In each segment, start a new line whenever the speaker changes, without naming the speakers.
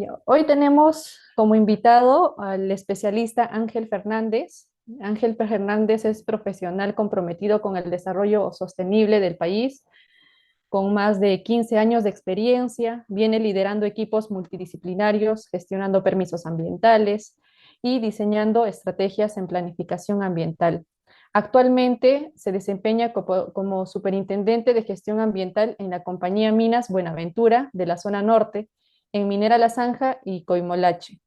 Ya, hoy tenemos como invitado al especialista Ángel Fernández. Ángel Fernández es profesional comprometido con el desarrollo sostenible del país, con más de 15 años de experiencia, viene liderando equipos multidisciplinarios, gestionando permisos ambientales y diseñando estrategias en planificación ambiental. Actualmente se desempeña como superintendente de gestión ambiental en la compañía Minas Buenaventura de la zona norte, en Minera La Zanja y Coimolache.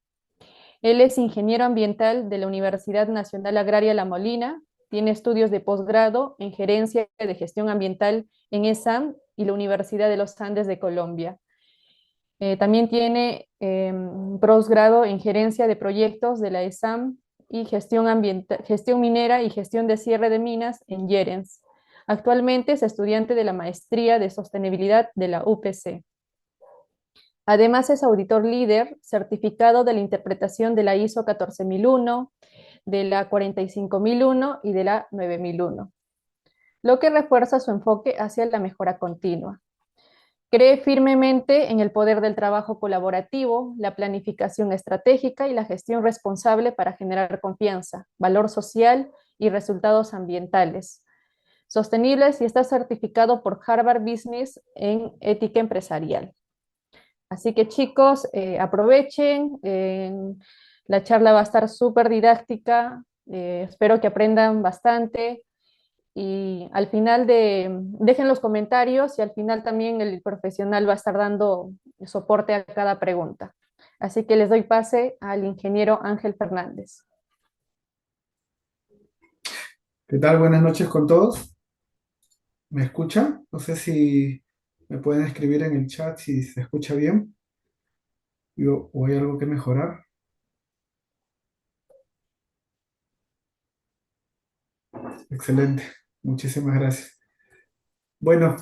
Él es ingeniero ambiental de la Universidad Nacional Agraria La Molina, tiene estudios de posgrado en gerencia de gestión ambiental en ESAM y la Universidad de los Andes de Colombia. También tiene posgrado en gerencia de proyectos de la ESAM y gestión minera y gestión de cierre de minas en Yerens. Actualmente es estudiante de la maestría de sostenibilidad de la UPC. Además es auditor líder certificado de la interpretación de la ISO 14001, de la 45001 y de la 9001, lo que refuerza su enfoque hacia la mejora continua. Cree firmemente en el poder del trabajo colaborativo, la planificación estratégica y la gestión responsable para generar confianza, valor social y resultados ambientales sostenibles, y está certificado por Harvard Business en ética empresarial. Así que chicos, aprovechen, la charla va a estar súper didáctica, espero que aprendan bastante y al final dejen los comentarios y al final también el profesional va a estar dando soporte a cada pregunta. Así que les doy pase al ingeniero Ángel Fernández.
¿Qué tal? Buenas noches con todos. ¿Me escuchan? No sé si me pueden escribir en el chat si se escucha bien o hay algo que mejorar. Excelente. Muchísimas gracias. Bueno,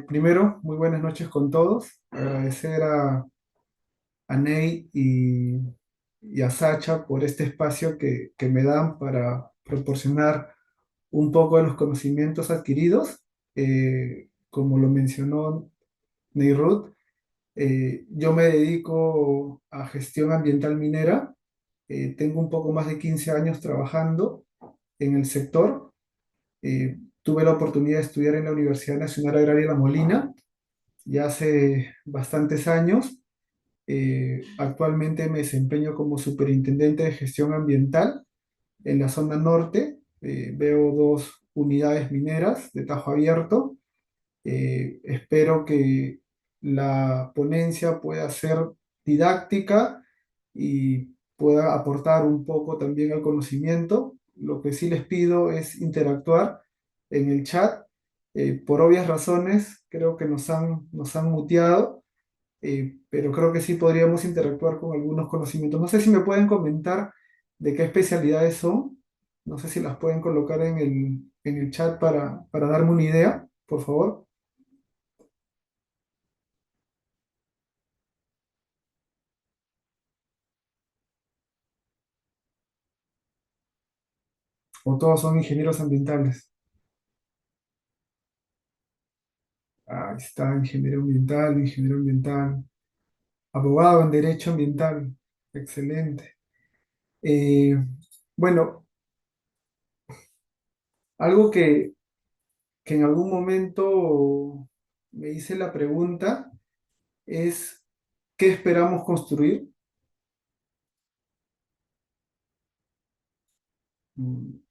primero, muy buenas noches con todos. Agradecer a Ney y a Sacha por este espacio que me dan para proporcionar un poco de los conocimientos adquiridos. Como lo mencionó Ney Ruth, yo me dedico a gestión ambiental minera. Tengo un poco más de 15 años trabajando en el sector. Tuve la oportunidad de estudiar en la Universidad Nacional Agraria La Molina ya hace bastantes años. Actualmente me desempeño como superintendente de gestión ambiental en la zona norte. Veo dos unidades mineras de Tajo Abierto. Espero que la ponencia pueda ser didáctica y pueda aportar un poco también al conocimiento. Lo que sí les pido es interactuar en el chat. Por obvias razones, creo que nos han muteado, pero creo que sí podríamos interactuar con algunos conocimientos. No sé si me pueden comentar de qué especialidades son. No sé si las pueden colocar en el chat para darme una idea, por favor. O todos son ingenieros ambientales. Ahí está, ingeniero ambiental, abogado en derecho ambiental. Excelente. Eh, bueno, algo que en algún momento me hice la pregunta es, ¿qué esperamos construir?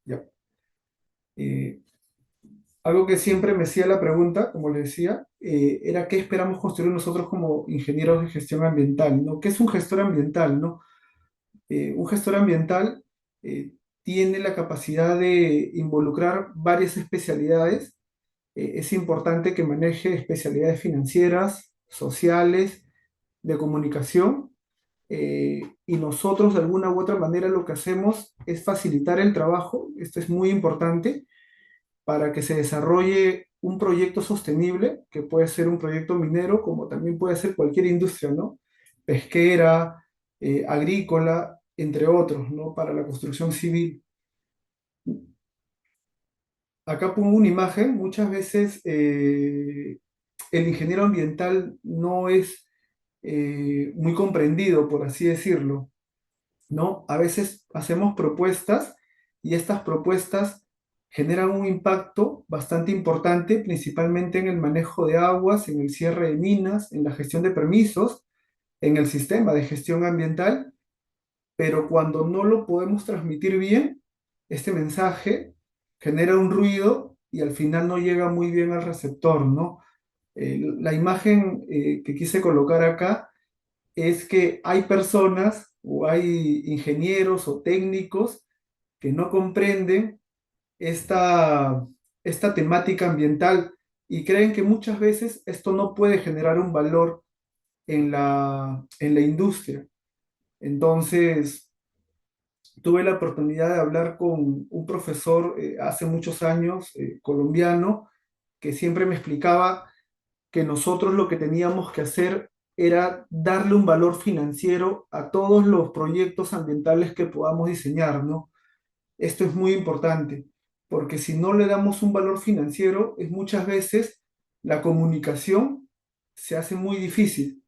Ya. Eh, Algo que siempre me hacía la pregunta, como le decía, era qué esperamos construir nosotros como ingenieros de gestión ambiental, ¿no? ¿Qué es un gestor ambiental, no? Un gestor ambiental eh, tiene la capacidad de involucrar varias especialidades. Es importante que maneje especialidades financieras, sociales, de comunicación, y nosotros de alguna u otra manera lo que hacemos es facilitar el trabajo. Esto es muy importante para que se desarrolle un proyecto sostenible, que puede ser un proyecto minero, como también puede ser cualquier industria, ¿no? Pesquera, agrícola, entre otros, ¿no? Para la construcción civil. Acá pongo una imagen. Muchas veces el ingeniero ambiental no es muy comprendido, por así decirlo, ¿no? A veces hacemos propuestas y estas propuestas generan un impacto bastante importante, principalmente en el manejo de aguas, en el cierre de minas, en la gestión de permisos, en el sistema de gestión ambiental, pero cuando no lo podemos transmitir bien, este mensaje genera un ruido y al final no llega muy bien al receptor, ¿no? La imagen que quise colocar acá es que hay personas o hay ingenieros o técnicos que no comprenden esta, esta temática ambiental y creen que muchas veces esto no puede generar un valor en la industria. Entonces, tuve la oportunidad de hablar con un profesor hace muchos años, colombiano, que siempre me explicaba que nosotros lo que teníamos que hacer era darle un valor financiero a todos los proyectos ambientales que podamos diseñar, ¿no? Esto es muy importante, porque si no le damos un valor financiero, es muchas veces la comunicación se hace muy difícil.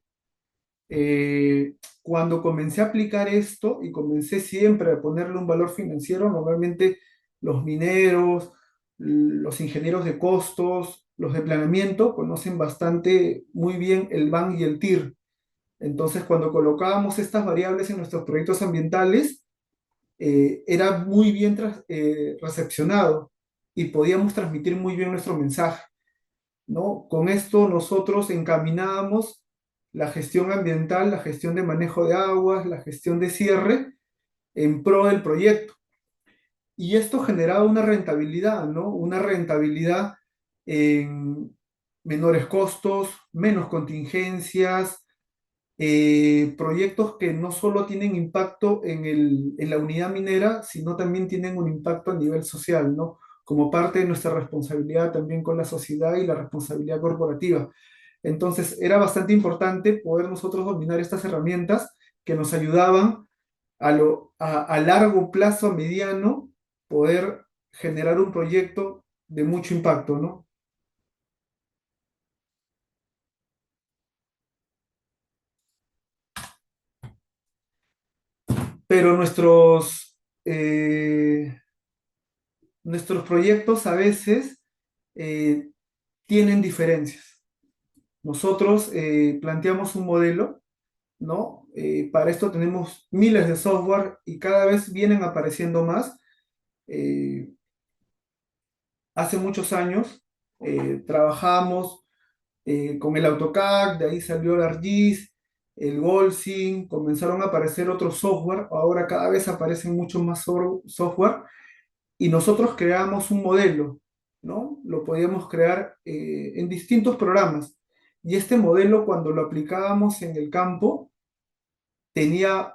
Cuando comencé a aplicar esto y comencé siempre a ponerle un valor financiero, normalmente los mineros, los ingenieros de costos, los de planeamiento conocen bastante muy bien el BAN y el TIR. Entonces, cuando colocábamos estas variables en nuestros proyectos ambientales, era muy bien recepcionado y podíamos transmitir muy bien nuestro mensaje, ¿no? Con esto nosotros encaminábamos la gestión ambiental, la gestión de manejo de aguas, la gestión de cierre en pro del proyecto. Y esto generaba una rentabilidad, ¿no? Una rentabilidad en menores costos, menos contingencias, proyectos que no solo tienen impacto en la unidad minera, sino también tienen un impacto a nivel social, ¿no? Como parte de nuestra responsabilidad también con la sociedad y la responsabilidad corporativa. Entonces, era bastante importante poder nosotros dominar estas herramientas que nos ayudaban a largo plazo, a mediano, poder generar un proyecto de mucho impacto, ¿no? Pero nuestros proyectos a veces eh, tienen diferencias. Nosotros planteamos un modelo, ¿no? Para esto tenemos miles de software y cada vez vienen apareciendo más. Eh, Hace muchos años trabajamos con el AutoCAD, de ahí salió el ArcGIS, el Goldsyn, comenzaron a aparecer otros software, ahora cada vez aparecen mucho más software y nosotros creamos un modelo, ¿no? Lo podíamos crear en distintos programas. Y este modelo, cuando lo aplicábamos en el campo, tenía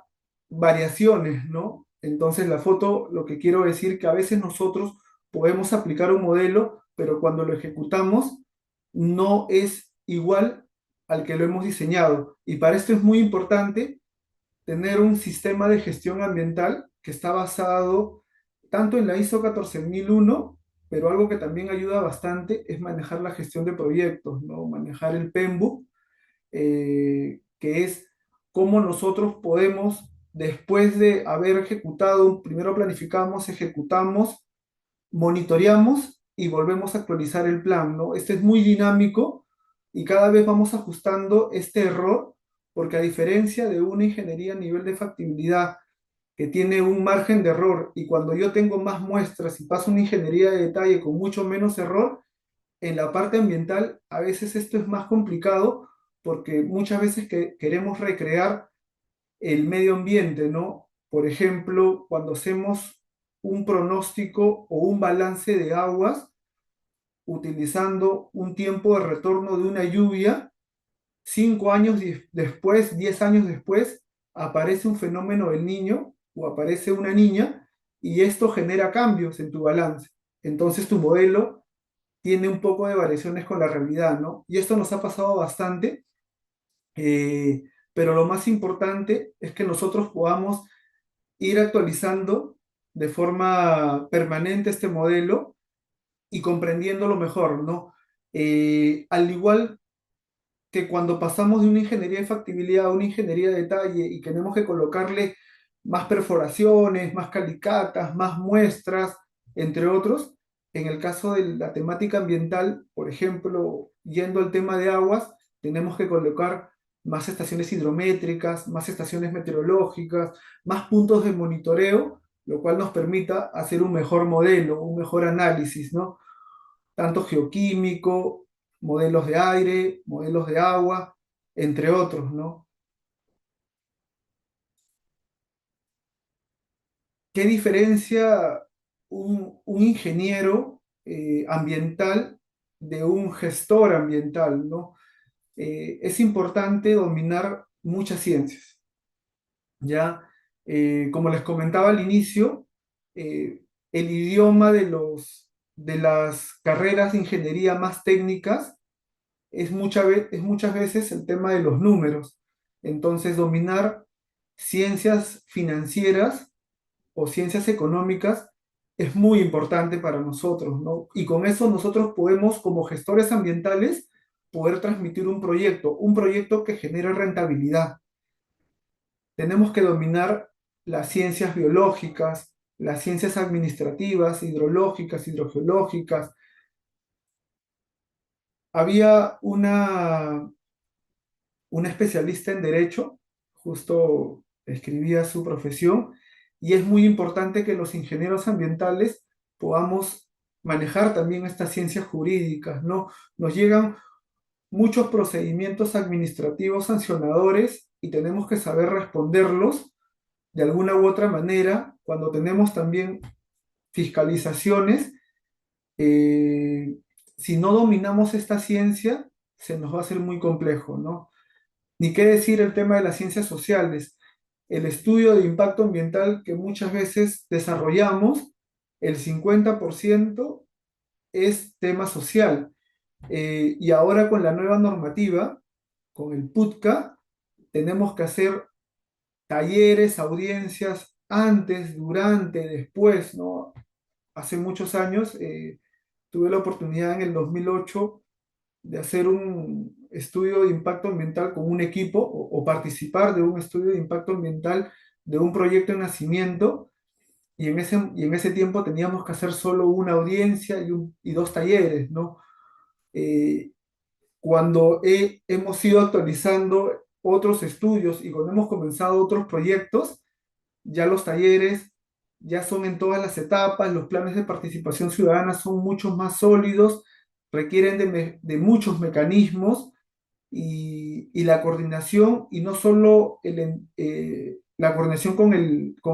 variaciones, ¿no? Entonces la foto, lo que quiero decir que a veces nosotros podemos aplicar un modelo, pero cuando lo ejecutamos no es igual al que lo hemos diseñado. Y para esto es muy importante tener un sistema de gestión ambiental que está basado tanto en la ISO 14001, pero algo que también ayuda bastante es manejar la gestión de proyectos, ¿no? Manejar el PMBOK, que es cómo nosotros podemos, después de haber ejecutado, primero planificamos, ejecutamos, monitoreamos y volvemos a actualizar el plan, ¿no? Este es muy dinámico y cada vez vamos ajustando este error, porque a diferencia de una ingeniería a nivel de factibilidad que tiene un margen de error y cuando yo tengo más muestras y paso una ingeniería de detalle con mucho menos error, en la parte ambiental a veces esto es más complicado porque muchas veces que queremos recrear el medio ambiente, ¿no? Por ejemplo, cuando hacemos un pronóstico o un balance de aguas utilizando un tiempo de retorno de una lluvia, 5 años después, 10 años después, aparece un fenómeno del niño o aparece una niña y esto genera cambios en tu balance. Entonces tu modelo tiene un poco de variaciones con la realidad, ¿no? Y esto nos ha pasado bastante, eh, pero lo más importante es que nosotros podamos ir actualizando de forma permanente este modelo y comprendiéndolo mejor, ¿no? Al igual que cuando pasamos de una ingeniería de factibilidad a una ingeniería de detalle y tenemos que colocarle más perforaciones, más calicatas, más muestras, entre otros, en el caso de la temática ambiental, por ejemplo, yendo al tema de aguas, tenemos que colocar más estaciones hidrométricas, más estaciones meteorológicas, más puntos de monitoreo, lo cual nos permita hacer un mejor modelo, un mejor análisis, ¿no? Tanto geoquímico, modelos de aire, modelos de agua, entre otros, ¿no? ¿Qué diferencia un ingeniero ambiental de un gestor ambiental, ¿no? Es importante dominar muchas ciencias, ¿ya? Como les comentaba al inicio, el idioma de las carreras de ingeniería más técnicas es muchas veces el tema de los números. Entonces, dominar ciencias financieras o ciencias económicas es muy importante para nosotros, ¿no? Y con eso nosotros podemos, como gestores ambientales, poder transmitir un proyecto que genere rentabilidad. Tenemos que dominar las ciencias biológicas, las ciencias administrativas, hidrológicas, hidrogeológicas. Había una especialista en derecho, justo escribía su profesión, y es muy importante que los ingenieros ambientales podamos manejar también estas ciencias jurídicas, ¿no? Nos llegan muchos procedimientos administrativos sancionadores y tenemos que saber responderlos de alguna u otra manera cuando tenemos también fiscalizaciones. eh, si no dominamos esta ciencia, se nos va a hacer muy complejo, ¿no? Ni qué decir el tema de las ciencias sociales, el estudio de impacto ambiental que muchas veces desarrollamos, el 50% es tema social. Y ahora con la nueva normativa, con el PUTCA, tenemos que hacer talleres, audiencias antes, durante, después, ¿no? Hace muchos años tuve la oportunidad en el 2008 de hacer un estudio de impacto ambiental con un equipo o participar de un estudio de impacto ambiental de un proyecto en nacimiento y en ese tiempo teníamos que hacer solo una audiencia y dos talleres, ¿no? Eh, Cuando hemos ido actualizando otros estudios y cuando hemos comenzado otros proyectos, ya los talleres ya son en todas las etapas, los planes de participación ciudadana son mucho más sólidos, requieren de muchos mecanismos y la coordinación, y no solo la coordinación con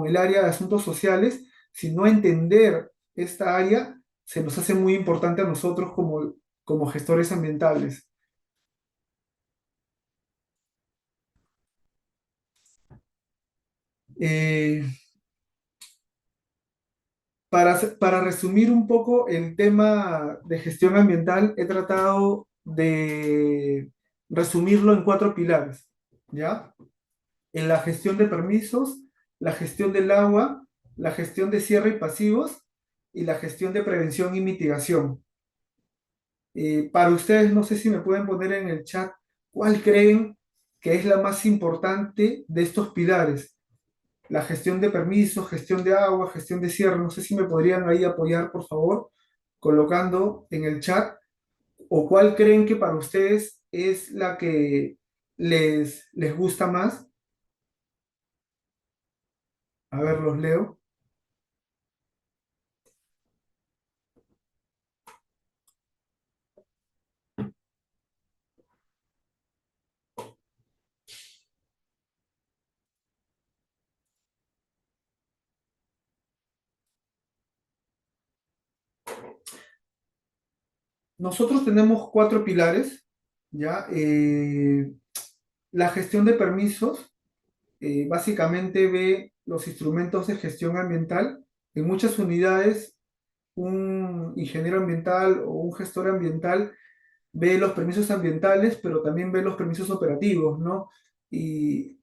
el área de asuntos sociales, sino entender esta área, se nos hace muy importante a nosotros como gestores ambientales. Eh, para resumir un poco el tema de gestión ambiental, he tratado de resumirlo en cuatro pilares, ¿ya? En la gestión de permisos, la gestión del agua, la gestión de cierre y pasivos y la gestión de prevención y mitigación. Para ustedes, no sé si me pueden poner en el chat cuál creen que es la más importante de estos pilares. La gestión de permisos, gestión de agua, gestión de cierre. No sé si me podrían ahí apoyar, por favor, colocando en el chat. ¿O cuál creen que para ustedes es la que les gusta más? A ver, los leo. Nosotros tenemos cuatro pilares, ¿ya? La gestión de permisos básicamente ve los instrumentos de gestión ambiental. En muchas unidades, un ingeniero ambiental o un gestor ambiental ve los permisos ambientales, pero también ve los permisos operativos, ¿no? Y,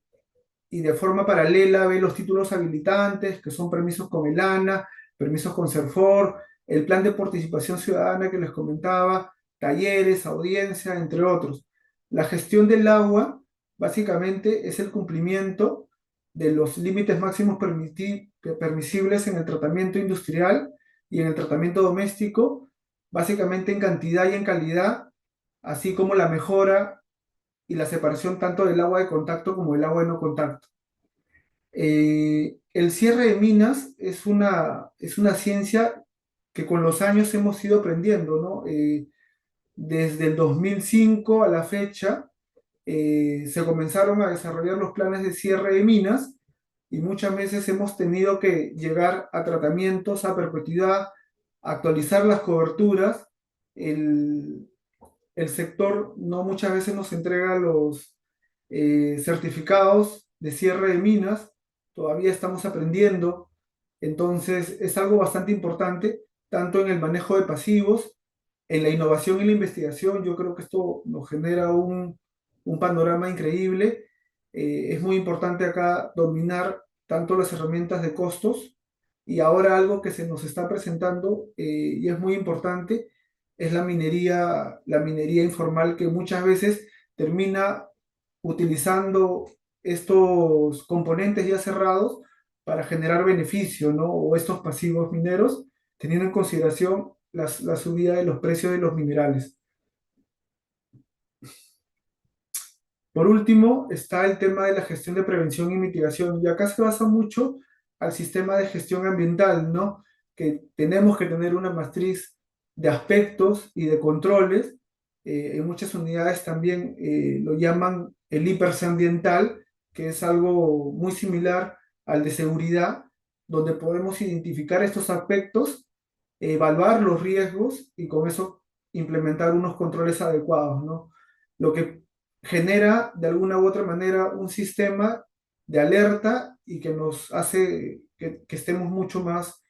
y de forma paralela ve los títulos habilitantes, que son permisos con el ANA, permisos con CERFOR, el plan de participación ciudadana que les comentaba, talleres, audiencia, entre otros. La gestión del agua básicamente es el cumplimiento de los límites máximos permisibles en el tratamiento industrial y en el tratamiento doméstico, básicamente en cantidad y en calidad, así como la mejora y la separación tanto del agua de contacto como del agua de no contacto. El cierre de minas es una ciencia que con los años hemos ido aprendiendo, ¿no? Desde el 2005 a la fecha, se comenzaron a desarrollar los planes de cierre de minas y muchas veces hemos tenido que llegar a tratamientos a perpetuidad, actualizar las coberturas. El, el sector no muchas veces nos entrega los certificados de cierre de minas, todavía estamos aprendiendo, entonces es algo bastante importante, tanto en el manejo de pasivos, en la innovación y la investigación. Yo creo que esto nos genera un panorama increíble. Es muy importante acá dominar tanto las herramientas de costos y ahora algo que se nos está presentando y es muy importante es la minería informal que muchas veces termina utilizando estos componentes ya cerrados para generar beneficio, ¿no? O estos pasivos mineros, teniendo en consideración la subida de los precios de los minerales. Por último, está el tema de la gestión de prevención y mitigación, y acá se basa mucho al sistema de gestión ambiental, ¿no? Que tenemos que tener una matriz de aspectos y de controles. En muchas unidades también lo llaman el IPERS ambiental, que es algo muy similar al de seguridad, donde podemos identificar estos aspectos, evaluar los riesgos y con eso implementar unos controles adecuados, ¿no? Lo que genera de alguna u otra manera un sistema de alerta y que nos hace que estemos mucho más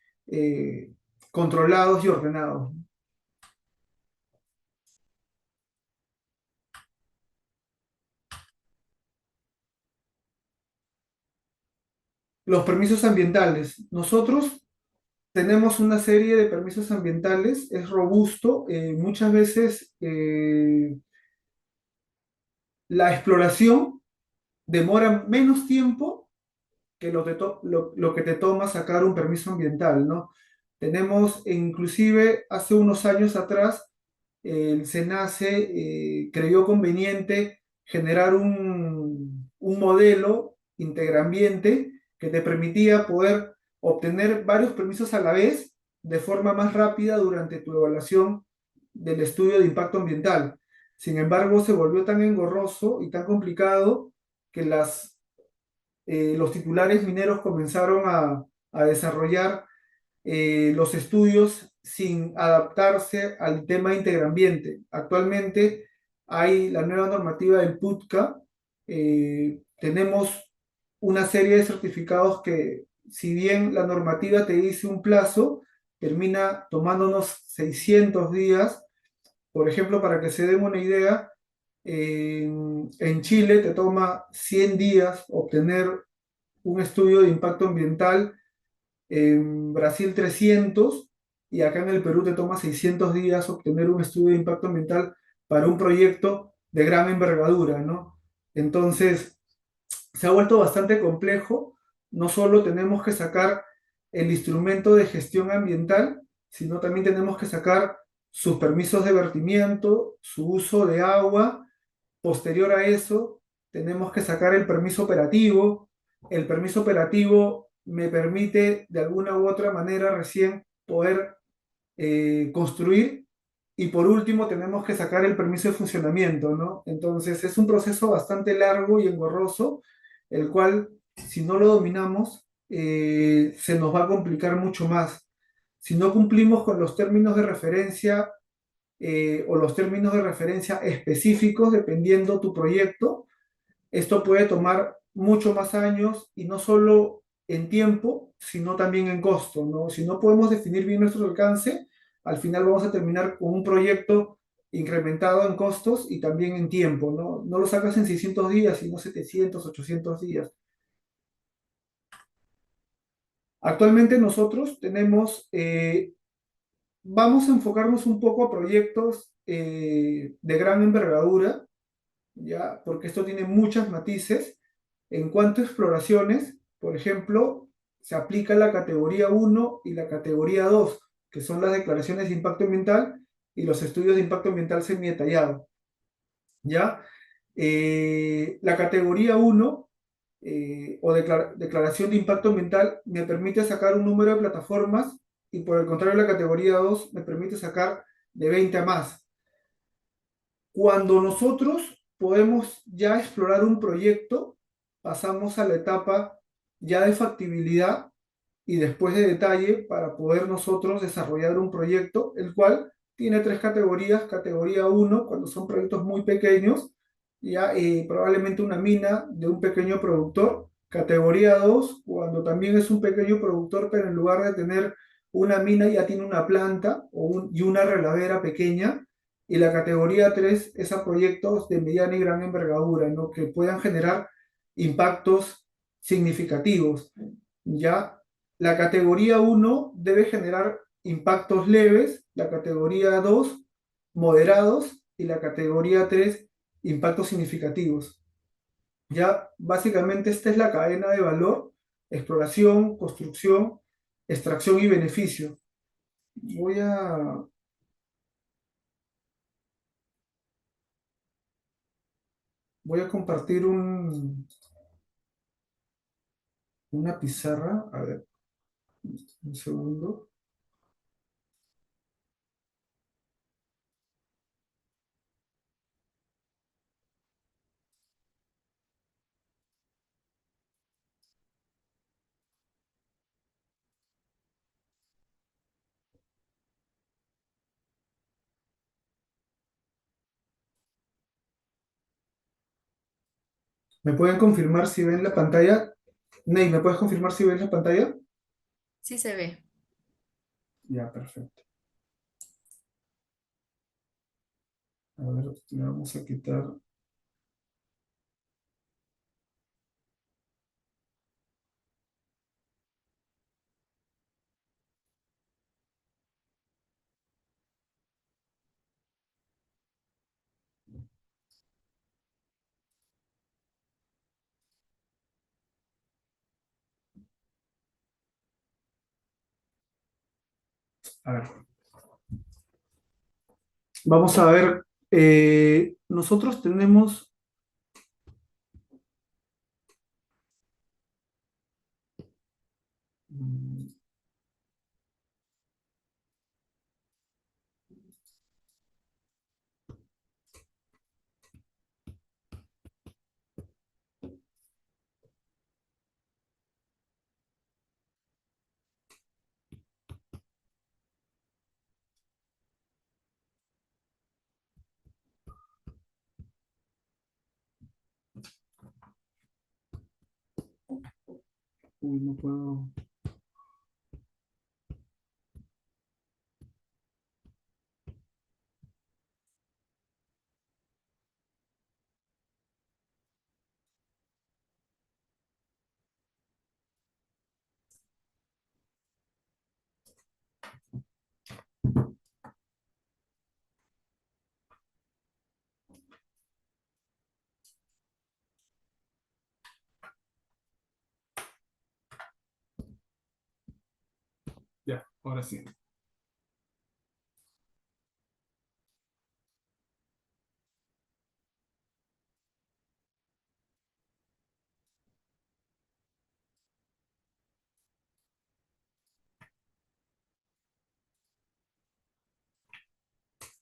controlados y ordenados. Los permisos ambientales. Nosotros tenemos una serie de permisos ambientales, es robusto, muchas veces la exploración demora menos tiempo que lo que te toma sacar un permiso ambiental, ¿no? Tenemos, inclusive hace unos años atrás, el SENACE creyó conveniente generar un modelo integraambiente que te permitía poder obtener varios permisos a la vez de forma más rápida durante tu evaluación del estudio de impacto ambiental. Sin embargo, se volvió tan engorroso y tan complicado que los titulares mineros comenzaron a desarrollar los estudios sin adaptarse al tema interambiente. Actualmente hay la nueva normativa del PUTCA. Tenemos una serie de certificados que, si bien la normativa te dice un plazo, termina tomándonos 600 días. Por ejemplo, para que se den una idea, en Chile te toma 100 días obtener un estudio de impacto ambiental, en Brasil 300 y acá en el Perú te toma 600 días obtener un estudio de impacto ambiental para un proyecto de gran envergadura, ¿no? Entonces, se ha vuelto bastante complejo. No solo tenemos que sacar el instrumento de gestión ambiental, sino también tenemos que sacar sus permisos de vertimiento, su uso de agua. Posterior a eso, tenemos que sacar el permiso operativo. El permiso operativo me permite de alguna u otra manera recién poder construir. Y por último, tenemos que sacar el permiso de funcionamiento, ¿no? Entonces, es un proceso bastante largo y engorroso, el cual, si no lo dominamos, se nos va a complicar mucho más. Si no cumplimos con los términos de referencia o los términos de referencia específicos dependiendo tu proyecto, esto puede tomar mucho más años y no solo en tiempo, sino también en costo, ¿no? Si no podemos definir bien nuestro alcance, al final vamos a terminar con un proyecto incrementado en costos y también en tiempo, ¿no? No lo sacas en 600 días, sino 700, 800 días. Actualmente nosotros tenemos, vamos a enfocarnos un poco a proyectos de gran envergadura. ¿ya? Porque esto tiene muchos matices. En cuanto a exploraciones, por ejemplo, se aplica la categoría uno y la categoría 2, que son las declaraciones de impacto ambiental y los estudios de impacto ambiental semi-detallado, ¿ya? La categoría uno o declaración de impacto ambiental me permite sacar un número de plataformas y por el contrario la categoría 2 me permite sacar de 20 a más. Cuando nosotros podemos ya explorar un proyecto, pasamos a la etapa ya de factibilidad y después de detalle para poder nosotros desarrollar un proyecto, el cual tiene tres categorías. Categoría uno cuando son proyectos muy pequeños, ya probablemente una mina de un pequeño productor. Categoría 2 cuando también es un pequeño productor, pero en lugar de tener una mina ya tiene una planta y una regadera pequeña. Y la categoría 3 es a proyectos de mediana y gran envergadura, ¿no? Que puedan generar impactos significativos. Ya la categoría uno debe generar impactos leves, la categoría 2 moderados y la categoría 3 impactos significativos. Ya básicamente esta es la cadena de valor: exploración, construcción, extracción y beneficio. Voy a, voy a compartir una pizarra. A ver, un segundo. ¿Me pueden confirmar si ven la pantalla? Ney, ¿me puedes confirmar si ven la pantalla?
Sí se ve.
Ya, perfecto. A ver, le vamos a quitar. A ver, vamos a ver. Nosotros tenemos. mm, Uy, no puedo. Ya, ahora sí.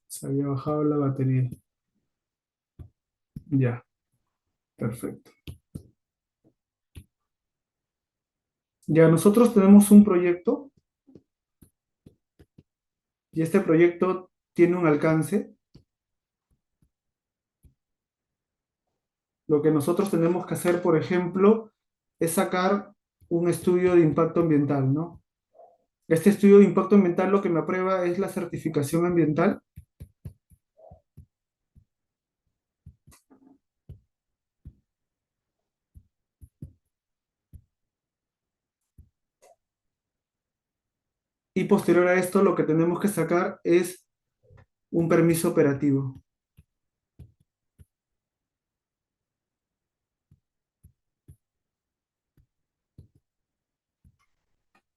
Se había bajado la batería. Ya, perfecto. Ya, nosotros tenemos un proyecto y este proyecto tiene un alcance. Lo que nosotros tenemos que hacer, por ejemplo, es sacar un estudio de impacto ambiental, ¿no? Este estudio de impacto ambiental lo que me aprueba es la certificación ambiental y posterior a esto lo que tenemos que sacar es un permiso operativo.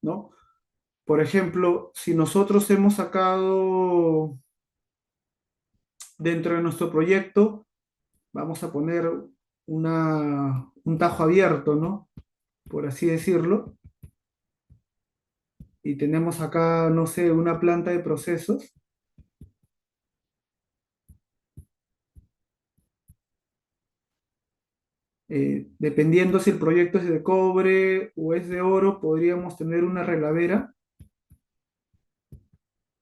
¿no? Por ejemplo, si nosotros hemos sacado dentro de nuestro proyecto, vamos a poner un tajo abierto, ¿no? Por así decirlo, y tenemos acá, no sé, una planta de procesos. Dependiendo si el proyecto es de cobre o es de oro, podríamos tener una relavera.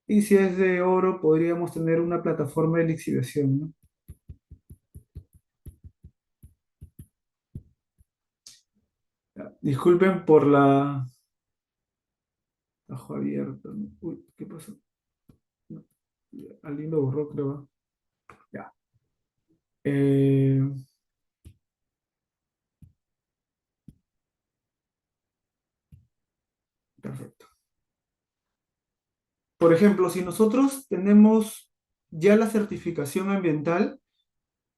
Y si es de oro, podríamos tener una plataforma de lixiviación, ¿no? Ya, disculpen por la... Tajo abierto, ¿no? Uy, ¿qué pasó? No, ya, alguien lo borró, creo. Ya. Eh, perfecto. Por ejemplo, si nosotros tenemos ya la certificación ambiental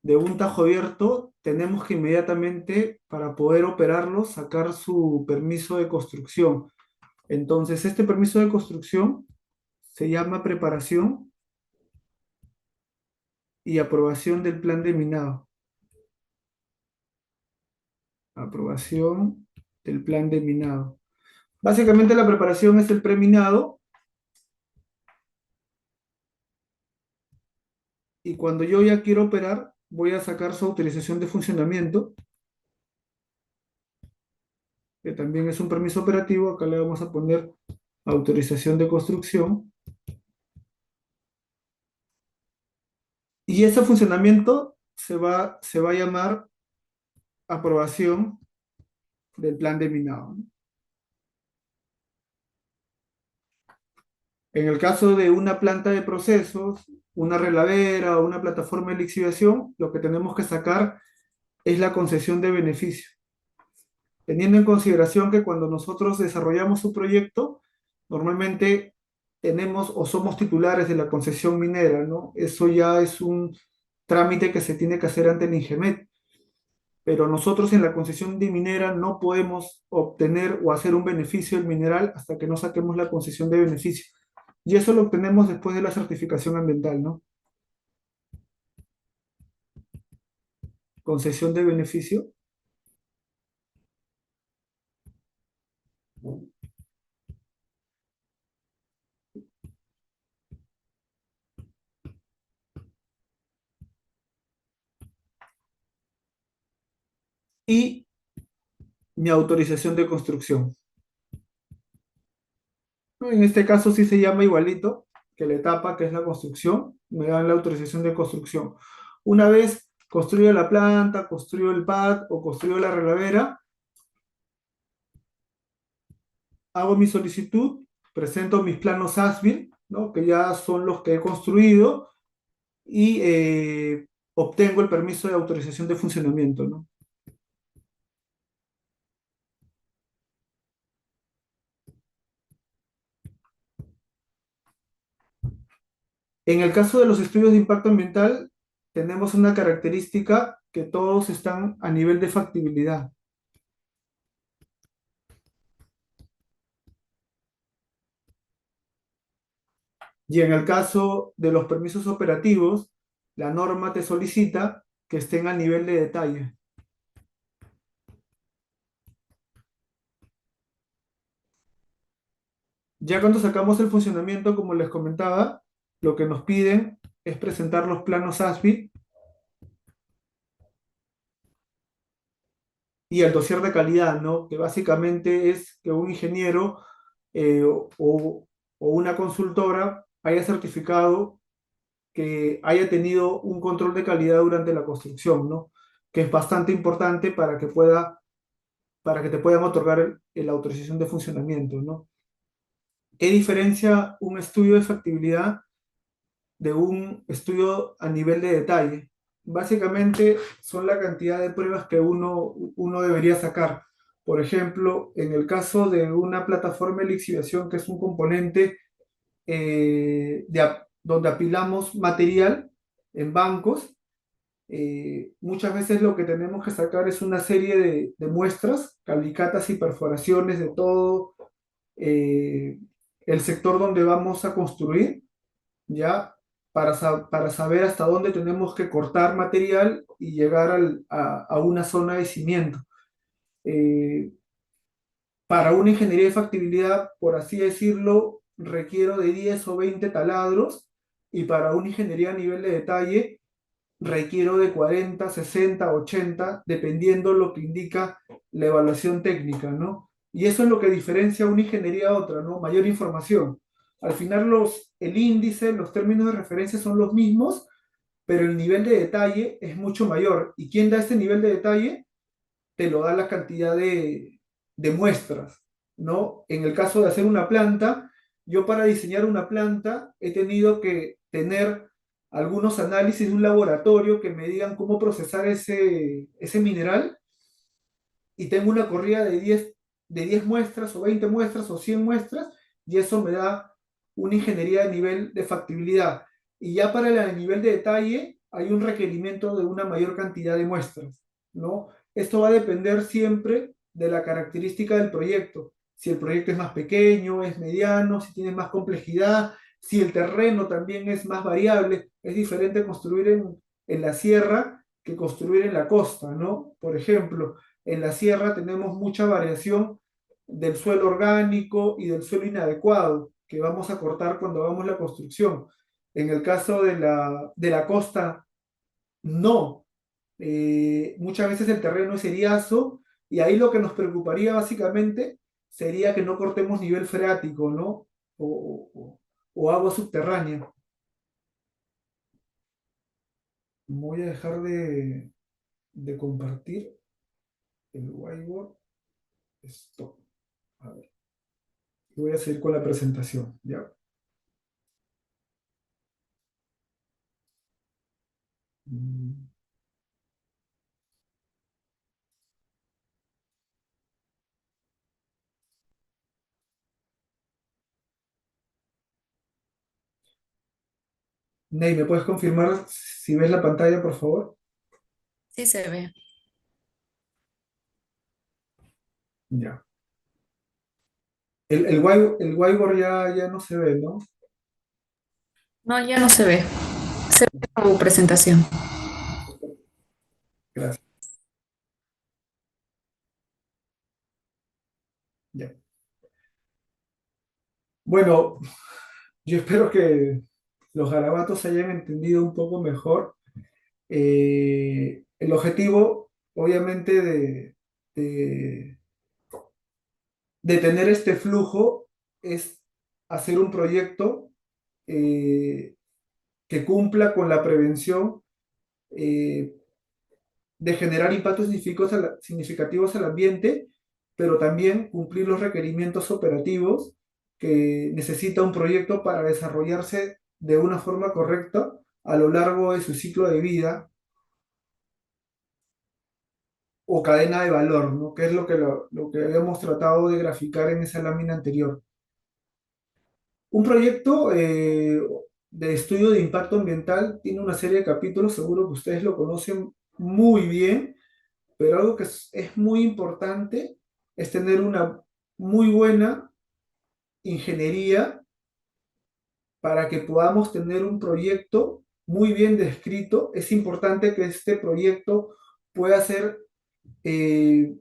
de un tajo abierto, tenemos que inmediatamente, para poder operarlo, sacar su permiso de construcción. Entonces, este permiso de construcción se llama preparación y aprobación del plan de minado. Aprobación del plan de minado. Básicamente la preparación es el preminado y cuando yo ya quiero operar, voy a sacar su autorización de funcionamiento, que también es un permiso operativo. Acá le vamos a poner autorización de construcción. Y ese funcionamiento se va a llamar aprobación del plan de minado, ¿no? En el caso de una planta de procesos, una reladera o una plataforma de lixiviación, lo que tenemos que sacar es la concesión de beneficio, teniendo en consideración que cuando nosotros desarrollamos un proyecto, normalmente tenemos o somos titulares de la concesión minera, ¿no? Eso ya es un trámite que se tiene que hacer ante el INGEMET, pero nosotros en la concesión de minera no podemos obtener o hacer un beneficio del mineral hasta que no saquemos la concesión de beneficio. Y eso lo obtenemos después de la certificación ambiental, ¿no? Concesión de beneficio. Y mi autorización de construcción, ¿no? En este caso sí se llama igualito que la etapa que es la construcción, me dan la autorización de construcción. Una vez construido la planta, construido el pad o construido la relavera, hago mi solicitud, presento mis planos ASBIL, ¿no? Que ya son los que he construido, y obtengo el permiso de autorización de funcionamiento, ¿no? En el caso de los estudios de impacto ambiental, tenemos una característica que todos están a nivel de factibilidad. Y en el caso de los permisos operativos, la norma te solicita que estén a nivel de detalle. Ya cuando sacamos el funcionamiento, como les comentaba, lo que nos piden es presentar los planos ASBIL y el dossier de calidad, ¿no? Que básicamente es que un ingeniero o una consultora haya certificado que haya tenido un control de calidad durante la construcción, ¿no? Que es bastante importante para que te puedan otorgar la autorización de funcionamiento, ¿no? ¿Qué diferencia un estudio de factibilidad de un estudio a nivel de detalle? Básicamente son la cantidad de pruebas que uno debería sacar. Por ejemplo, en el caso de una plataforma de lixiviación, que es un componente donde apilamos material en bancos, muchas veces lo que tenemos que sacar es una serie de muestras, calicatas y perforaciones de todo, eh, el sector donde vamos a construir, ¿ya? Para saber hasta dónde tenemos que cortar material y llegar a una zona de cimiento. Eh, para una ingeniería de factibilidad, por así decirlo, requiero de 10 o 20 taladros y para una ingeniería a nivel de detalle requiero de 40, 60, 80, dependiendo lo que indica la evaluación técnica, ¿no? Y eso es lo que diferencia una ingeniería a otra, ¿no? Mayor información. Al final el índice, los términos de referencia son los mismos, pero el nivel de detalle es mucho mayor. ¿Y quién da este nivel de detalle? Te lo da la cantidad de muestras, ¿no? En el caso de hacer una planta, yo para diseñar una planta he tenido que tener algunos análisis de un laboratorio que me digan cómo procesar ese mineral y tengo una corrida de diez muestras o 20 muestras o 100 muestras y eso me da una ingeniería de nivel de factibilidad. Y ya para el nivel de detalle hay un requerimiento de una mayor cantidad de muestras, ¿no? Esto va a depender siempre de la característica del proyecto. Si el proyecto es más pequeño, es mediano, si tiene más complejidad, si el terreno también es más variable. Es diferente construir en la sierra que construir en la costa, ¿no? Por ejemplo, en la sierra tenemos mucha variación del suelo orgánico y del suelo inadecuado que vamos a cortar cuando hagamos la construcción. En el caso de la costa, no. Muchas veces el terreno es eriazo y ahí lo que nos preocuparía básicamente sería que no cortemos nivel freático, ¿no? O agua subterránea. Voy a dejar de compartir el whiteboard. Stop. A ver. Voy a seguir con la presentación, ¿ya? Mm. Ney, ¿me puedes confirmar si ves la pantalla, por favor?
Sí se ve.
Ya. El whiteboard ya no se ve, ¿no?
No, ya no se ve. Se ve tu presentación.
Gracias. Ya. Bueno, yo espero que los garabatos se hayan entendido un poco mejor. El objetivo, obviamente, de, de tener este flujo es hacer un proyecto eh, que cumpla con la prevención eh, de generar impactos significativos al ambiente, pero también cumplir los requerimientos operativos que necesita un proyecto para desarrollarse de una forma correcta a lo largo de su ciclo de vida o cadena de valor, ¿no? Que es lo que habíamos tratado de graficar en esa lámina anterior. Un proyecto de estudio de impacto ambiental tiene una serie de capítulos, seguro que ustedes lo conocen muy bien, pero algo que es muy importante es tener una muy buena ingeniería para que podamos tener un proyecto muy bien descrito. Es importante que este proyecto pueda ser eh,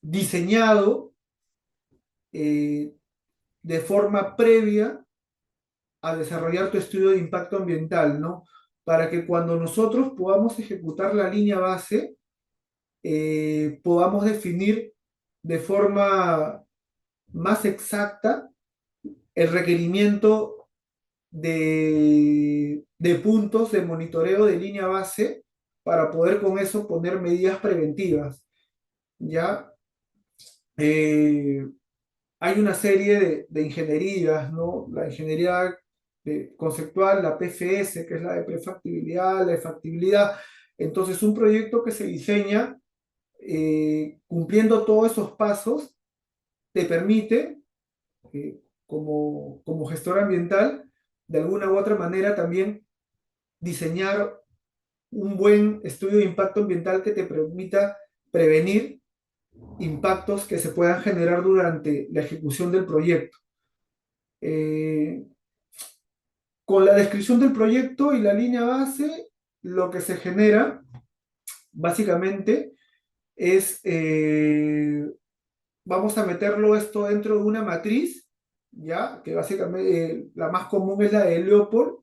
diseñado eh, de forma previa a desarrollar tu estudio de impacto ambiental, ¿no? Para que cuando nosotros podamos ejecutar la línea base, podamos definir de forma más exacta el requerimiento de puntos de monitoreo de línea base para poder con eso poner medidas preventivas. ¿Ya? Eh, Hay una serie de ingenierías, ¿no? La ingeniería conceptual, la PFS, que es la de prefactibilidad, la de factibilidad. Entonces, un proyecto que se diseña cumpliendo todos esos pasos te permite como gestor ambiental, de alguna u otra manera también diseñar un buen estudio de impacto ambiental que te permita prevenir impactos que se puedan generar durante la ejecución del proyecto. Eh, con la descripción del proyecto y la línea base, lo que se genera básicamente es, vamos a meterlo esto dentro de una matriz, ¿ya? Que básicamente la más común es la de Leopold.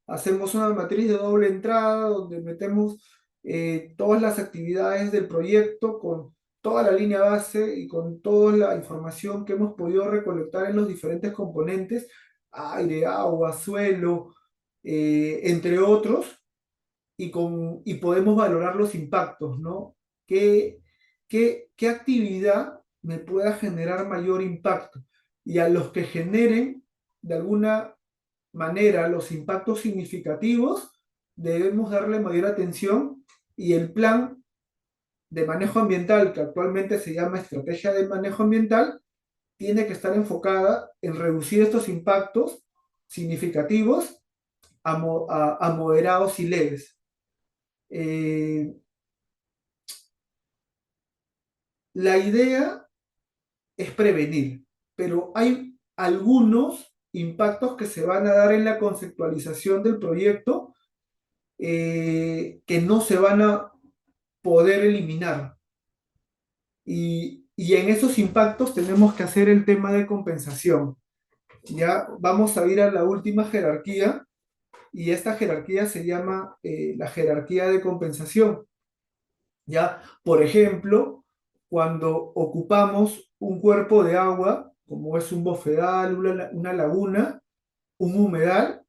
Hacemos una matriz de doble entrada donde metemos todas las actividades del proyecto con toda la línea base y con toda la información que hemos podido recolectar en los diferentes componentes, aire, agua, suelo, entre otros, y podemos valorar los impactos, ¿no? ¿Qué actividad me pueda generar mayor impacto? Y a los que generen, de alguna manera, los impactos significativos, debemos darle mayor atención, y el plan de manejo ambiental, que actualmente se llama Estrategia de Manejo Ambiental, tiene que estar enfocada en reducir estos impactos significativos a moderados y leves. Eh, la idea es prevenir, pero hay algunos impactos que se van a dar en la conceptualización del proyecto que no se van a poder eliminar. Y en esos impactos tenemos que hacer el tema de compensación. Ya vamos a ir a la última jerarquía, y esta jerarquía se llama la jerarquía de compensación. ¿Ya? Por ejemplo, cuando ocupamos un cuerpo de agua, como es un bofedal, una laguna, un humedal,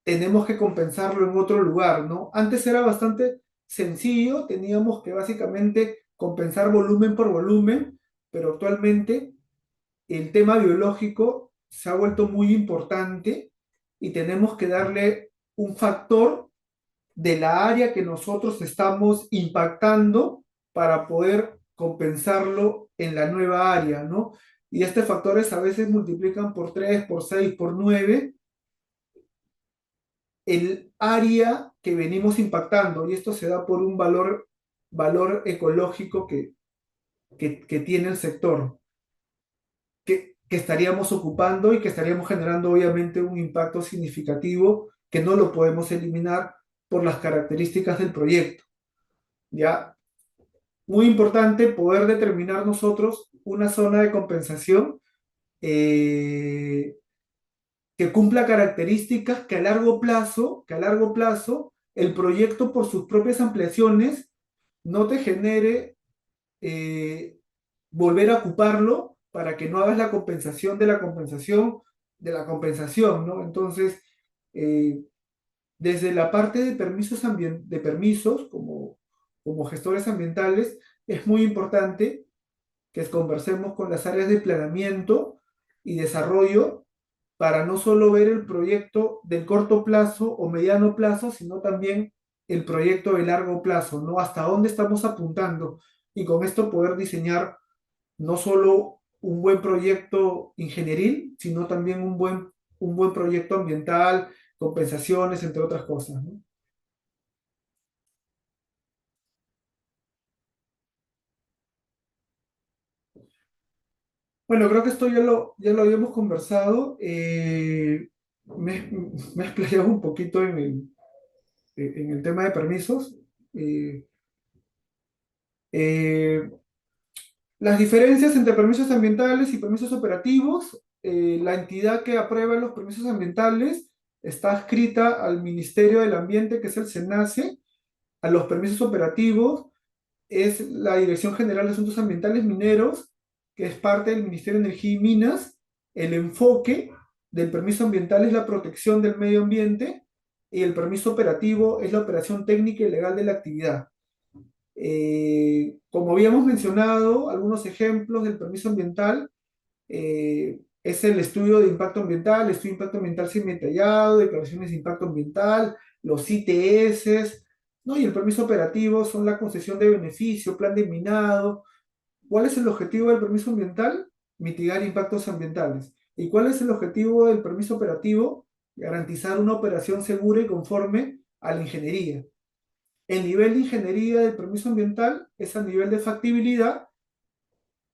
tenemos que compensarlo en otro lugar, ¿no? Antes era bastante sencillo, teníamos que básicamente compensar volumen por volumen, pero actualmente el tema biológico se ha vuelto muy importante y tenemos que darle un factor de la área que nosotros estamos impactando para poder compensarlo en la nueva área, ¿no? Y estos factores a veces multiplican por 3, por 6, por 9 el área que venimos impactando, y esto se da por un valor ecológico que tiene el sector, que estaríamos ocupando y que estaríamos generando obviamente un impacto significativo que no lo podemos eliminar por las características del proyecto. ¿Ya? Muy importante poder determinar nosotros una zona de compensación eh, que cumpla características que a largo plazo el proyecto por sus propias ampliaciones no te genere eh, volver a ocuparlo para que no hagas la compensación de la compensación de la compensación, ¿no? Entonces, eh, desde la parte de permisos como gestores ambientales, es muy importante que conversemos con las áreas de planeamiento y desarrollo para no solo ver el proyecto del corto plazo o mediano plazo, sino también el proyecto de largo plazo, ¿no? Hasta dónde estamos apuntando, y con esto poder diseñar no solo un buen proyecto ingenieril, sino también un buen proyecto ambiental, compensaciones, entre otras cosas, ¿no? Bueno, creo que esto ya lo habíamos conversado. Me, me he explayado un poquito en el tema de permisos. Eh, eh, las diferencias entre permisos ambientales y permisos operativos. La entidad que aprueba los permisos ambientales está adscrita al Ministerio del Ambiente, que es el SENACE. A los permisos operativos es la Dirección General de Asuntos Ambientales Mineros, que es parte del Ministerio de Energía y Minas. El enfoque del permiso ambiental es la protección del medio ambiente, y el permiso operativo es la operación técnica y legal de la actividad. Como habíamos mencionado, algunos ejemplos del permiso ambiental es el estudio de impacto ambiental, el estudio de impacto ambiental semi-detallado, declaraciones de impacto ambiental, los ITS, ¿no? Y el permiso operativo son la concesión de beneficio, plan de minado. ¿Cuál es el objetivo del permiso ambiental? Mitigar impactos ambientales. ¿Y cuál es el objetivo del permiso operativo? Garantizar una operación segura y conforme a la ingeniería. El nivel de ingeniería del permiso ambiental es a nivel de factibilidad,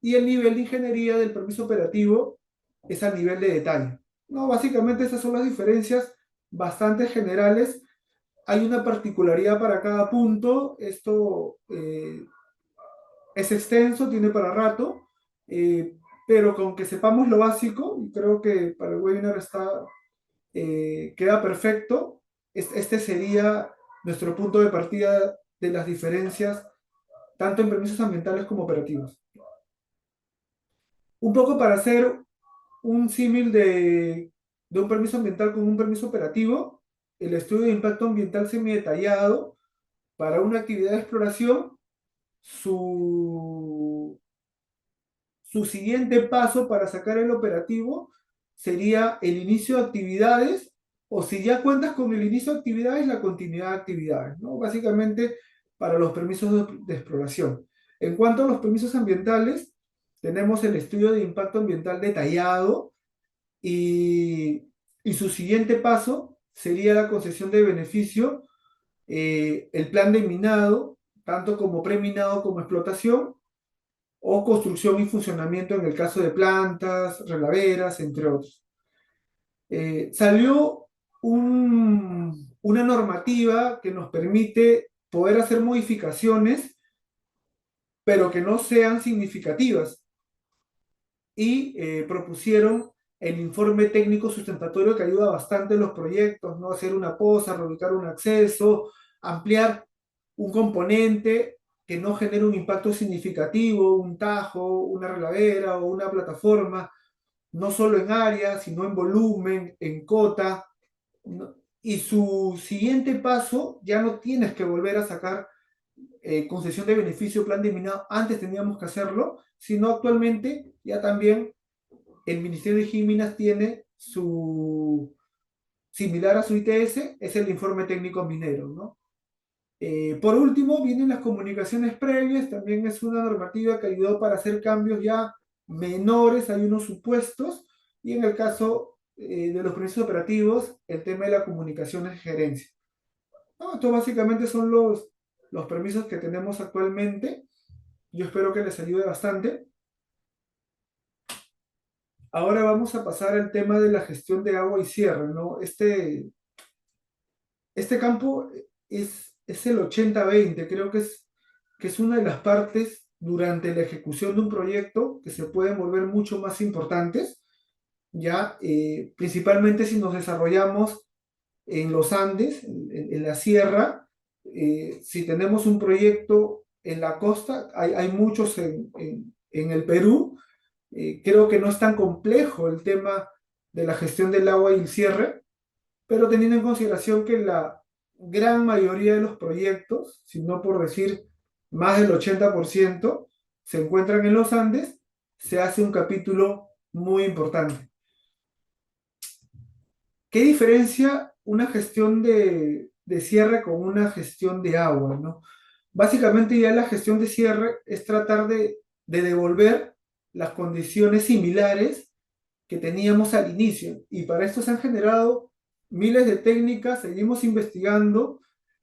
y el nivel de ingeniería del permiso operativo es a nivel de detalle. No, básicamente esas son las diferencias bastante generales. Hay una particularidad para cada punto. Esto es extenso, tiene para rato, eh, pero con que sepamos lo básico, y creo que para el webinar queda perfecto. Este sería nuestro punto de partida de las diferencias, tanto en permisos ambientales como operativos. Un poco para hacer un símil de un permiso ambiental con un permiso operativo, el estudio de impacto ambiental semi-detallado para una actividad de exploración, su, su siguiente paso para sacar el operativo sería el inicio de actividades, o si ya cuentas con el inicio de actividades, la continuidad de actividades, ¿no? Básicamente para los permisos de exploración. En cuanto a los permisos ambientales, tenemos el estudio de impacto ambiental detallado y, y su siguiente paso sería la concesión de beneficio, el plan de minado, tanto como preminado como explotación, o construcción y funcionamiento en el caso de plantas, relaveras, entre otros. Salió una normativa que nos permite poder hacer modificaciones, pero que no sean significativas, y propusieron el informe técnico sustentatorio que ayuda bastante en los proyectos, ¿no? Hacer una poza, reubicar un acceso, ampliar un componente que no genere un impacto significativo, un tajo, una reladera o una plataforma, no solo en área, sino en volumen, en cota, ¿no? Y su siguiente paso, ya no tienes que volver a sacar concesión de beneficio, plan de minado, antes teníamos que hacerlo, sino actualmente ya también el Ministerio de Minas tiene su, similar a su ITS, es el informe técnico minero, ¿no? Por último, vienen las comunicaciones previas, también es una normativa que ayudó para hacer cambios ya menores, hay unos supuestos, y en el caso de los permisos operativos, el tema de la comunicación de gerencia. No, estos básicamente son los permisos que tenemos actualmente. Yo espero que les ayude bastante. Ahora vamos a pasar al tema de la gestión de agua y cierre, ¿no? Este campo es el 80-20, creo que es una de las partes durante la ejecución de un proyecto que se pueden volver mucho más importantes, ya, principalmente si nos desarrollamos en los Andes, en la sierra. Si tenemos un proyecto en la costa, hay muchos en el Perú. Creo que no es tan complejo el tema de la gestión del agua y el cierre, pero teniendo en consideración que la gran mayoría de los proyectos, si no por decir más del 80%, se encuentran en los Andes, se hace un capítulo muy importante. ¿Qué diferencia una gestión de cierre con una gestión de agua, ¿no? Básicamente ya la gestión de cierre es tratar de devolver las condiciones similares que teníamos al inicio. Y para esto se han generado miles de técnicas, seguimos investigando.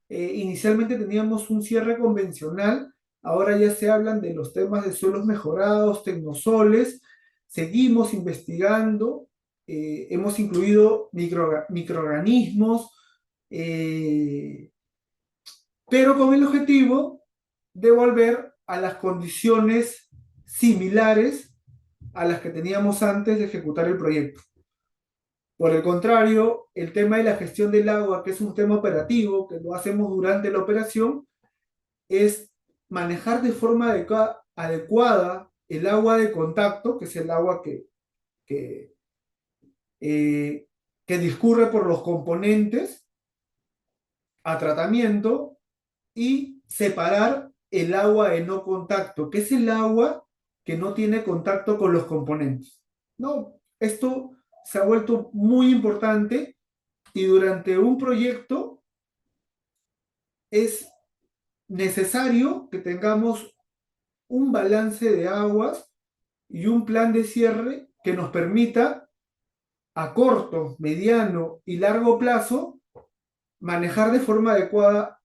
Inicialmente teníamos un cierre convencional, ahora ya se hablan de los temas de suelos mejorados, tecnosoles, seguimos investigando, hemos incluido microorganismos, eh, pero con el objetivo de volver a las condiciones similares a las que teníamos antes de ejecutar el proyecto. Por el contrario, el tema de la gestión del agua, que es un tema operativo, que lo hacemos durante la operación, es manejar de forma adecuada el agua de contacto, que es el agua que, eh, que discurre por los componentes a tratamiento, y separar el agua de no contacto, que es el agua que no tiene contacto con los componentes. No, esto se ha vuelto muy importante, y durante un proyecto es necesario que tengamos un balance de aguas y un plan de cierre que nos permita a corto, mediano y largo plazo manejar de forma adecuada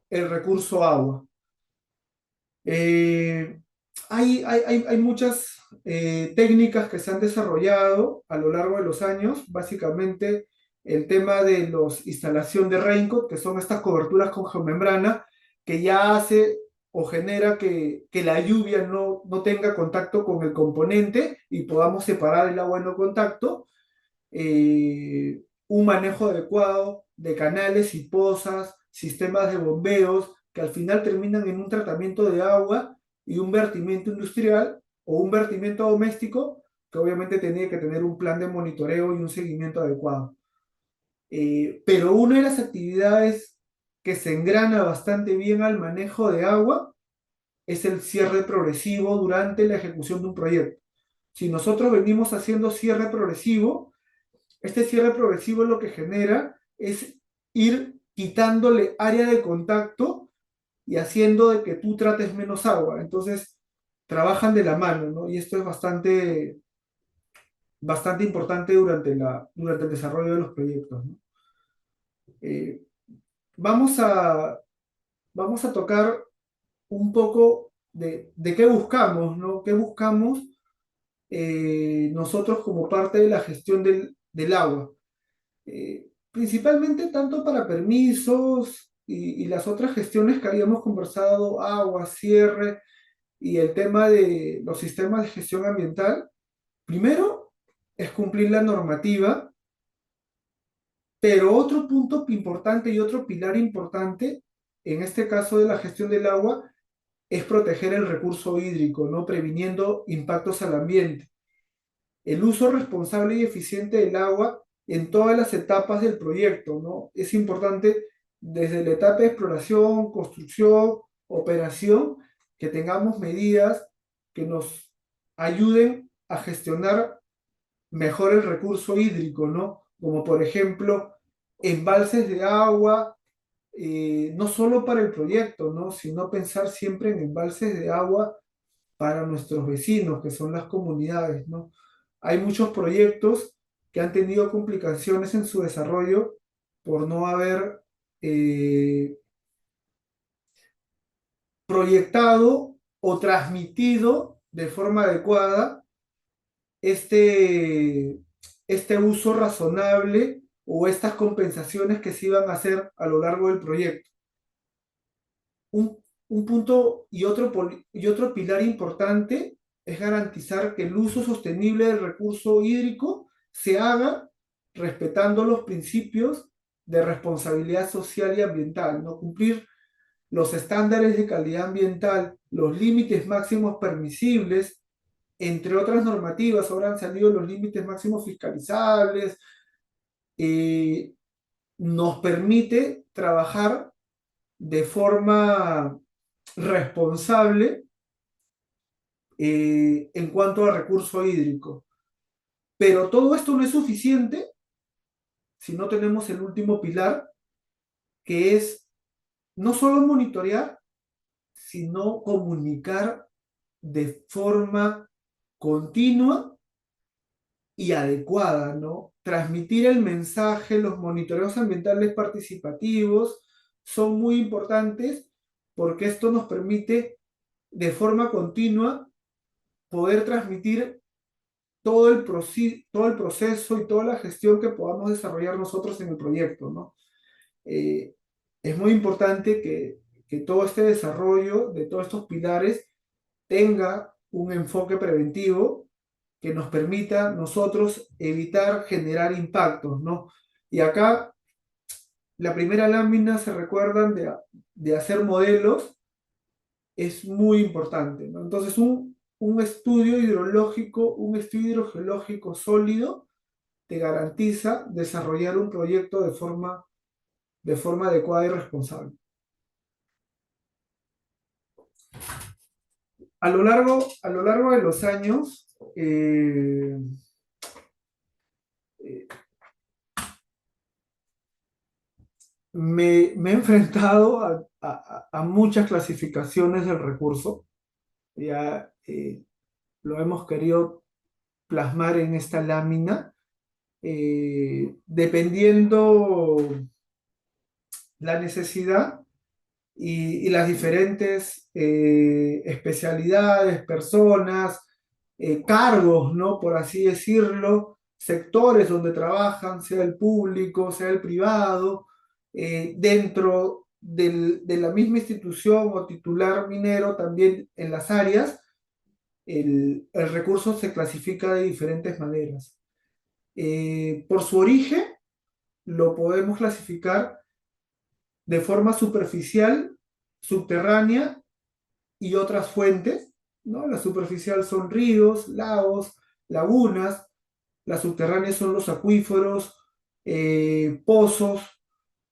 el recurso agua. Eh, hay muchas técnicas que se han desarrollado a lo largo de los años, básicamente el tema de los instalación de raincoat, que son estas coberturas con geomembrana, que ya hace o genera que la lluvia no tenga contacto con el componente y podamos separar el agua en no contacto, un manejo adecuado de canales y pozas, sistemas de bombeos, que al final terminan en un tratamiento de agua y un vertimiento industrial o un vertimiento doméstico, que obviamente tenía que tener un plan de monitoreo y un seguimiento adecuado. Pero una de las actividades que se engrana bastante bien al manejo de agua es el cierre progresivo durante la ejecución de un proyecto. Si nosotros venimos haciendo cierre progresivo, este cierre progresivo lo que genera es ir quitándole área de contacto y haciendo de que tú trates menos agua. Entonces, trabajan de la mano, ¿no? Y esto es bastante importante durante el desarrollo de los proyectos, ¿no? Eh, vamos a, vamos a tocar un poco de qué buscamos, ¿no? ¿Qué buscamos nosotros como parte de la gestión del agua? Principalmente tanto para permisos y las otras gestiones que habíamos conversado, agua, cierre y el tema de los sistemas de gestión ambiental. Primero es cumplir la normativa, pero otro punto importante y otro pilar importante, en este caso de la gestión del agua, es proteger el recurso hídrico, ¿no? Previniendo impactos al ambiente. El uso responsable y eficiente del agua en todas las etapas del proyecto, ¿no? Es importante desde la etapa de exploración, construcción, operación, que tengamos medidas que nos ayuden a gestionar mejor el recurso hídrico, ¿no? Como por ejemplo, embalses de agua, no solo para el proyecto, ¿no? Sino pensar siempre en embalses de agua para nuestros vecinos, que son las comunidades, ¿no? Hay muchos proyectos que han tenido complicaciones en su desarrollo por no haber eh, proyectado o transmitido de forma adecuada este, este uso razonable o estas compensaciones que se iban a hacer a lo largo del proyecto. Un punto y otro pilar importante es garantizar que el uso sostenible del recurso hídrico se haga respetando los principios de responsabilidad social y ambiental, ¿no? Cumplir los estándares de calidad ambiental, los límites máximos permisibles, entre otras normativas. Ahora han salido los límites máximos fiscalizables, eh, nos permite trabajar de forma responsable en cuanto a recurso hídrico. Pero todo esto no es suficiente si no tenemos el último pilar, que es no solo monitorear, sino comunicar de forma continua y adecuada, ¿no? Transmitir el mensaje, los monitoreos ambientales participativos son muy importantes porque esto nos permite de forma continua poder transmitir todo el proceso y toda la gestión que podamos desarrollar nosotros en el proyecto, ¿no? Eh, es muy importante que todo este desarrollo de todos estos pilares tenga un enfoque preventivo que nos permita nosotros evitar generar impactos, ¿no? Y acá, la primera lámina, se recuerdan de hacer modelos, es muy importante, ¿no? Entonces, un estudio hidrológico, un estudio hidrogeológico sólido te garantiza desarrollar un proyecto de forma adecuada y responsable. A lo largo de los años, eh, me he enfrentado a muchas clasificaciones del recurso. Ya lo hemos querido plasmar en esta lámina. Dependiendo la necesidad, y las diferentes especialidades, personas, cargos, ¿no? Por así decirlo, sectores donde trabajan, sea el público, sea el privado, dentro de la misma institución o titular minero, también en las áreas, el recurso se clasifica de diferentes maneras. Por su origen, lo podemos clasificar de forma superficial, subterránea y otras fuentes, ¿no? La superficial son ríos, lagos, lagunas, las subterráneas son los acuíferos, pozos,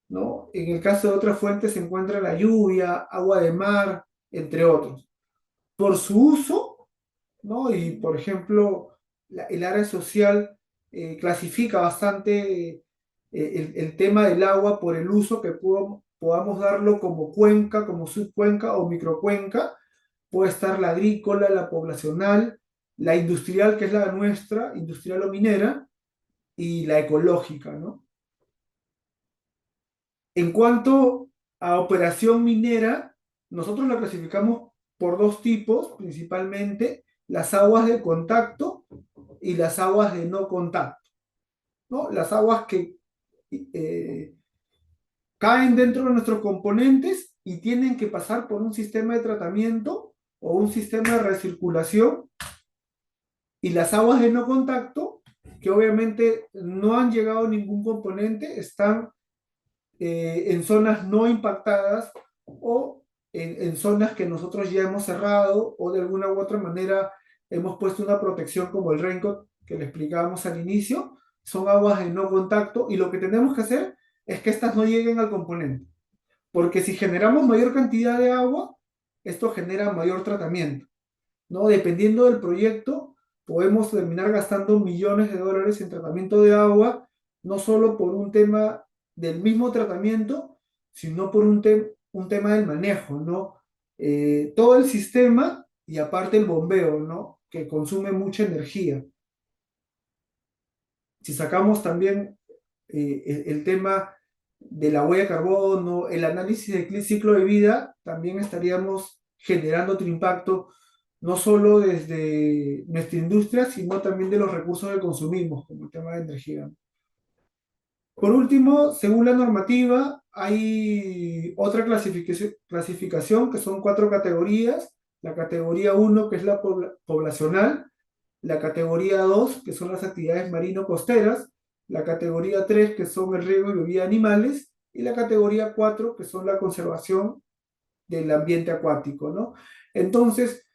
¿no? En el caso de otras fuentes se encuentra la lluvia, agua de mar, entre otros. Por su uso, ¿no? Y por ejemplo, el área social clasifica bastante el tema del agua por el uso que podamos darlo como cuenca, como subcuenca o microcuenca. Puede estar la agrícola, la poblacional, la industrial, que es la nuestra, industrial o minera, y la ecológica, ¿no? En cuanto a operación minera, nosotros la clasificamos por dos tipos, principalmente las aguas de contacto y las aguas de no contacto, ¿no? Las aguas que eh, caen dentro de nuestros componentes y tienen que pasar por un sistema de tratamiento o un sistema de recirculación, y las aguas de no contacto, que obviamente no han llegado a ningún componente, están en zonas no impactadas o en zonas que nosotros ya hemos cerrado o de alguna u otra manera hemos puesto una protección como el raincoat que le explicábamos al inicio. Son aguas de no contacto y lo que tenemos que hacer es que estas no lleguen al componente, porque si generamos mayor cantidad de agua, esto genera mayor tratamiento, ¿no? Dependiendo del proyecto, podemos terminar gastando millones de dólares en tratamiento de agua, no solo por un tema del mismo tratamiento, sino por un tema del manejo, ¿no? Todo el sistema y aparte el bombeo, ¿no? Que consume mucha energía. Si sacamos también el tema de la huella de carbono, el análisis del ciclo de vida, también estaríamos generando otro impacto, no solo desde nuestra industria, sino también de los recursos que consumimos, como el tema de energía. Por último, según la normativa, hay otra clasificación que son cuatro categorías. La categoría uno, que es la poblacional, la categoría 2 que son las actividades marino-costeras, la categoría 3 que son el riego y bebida de animales, y la categoría 4 que son la conservación del ambiente acuático, ¿no? Entonces,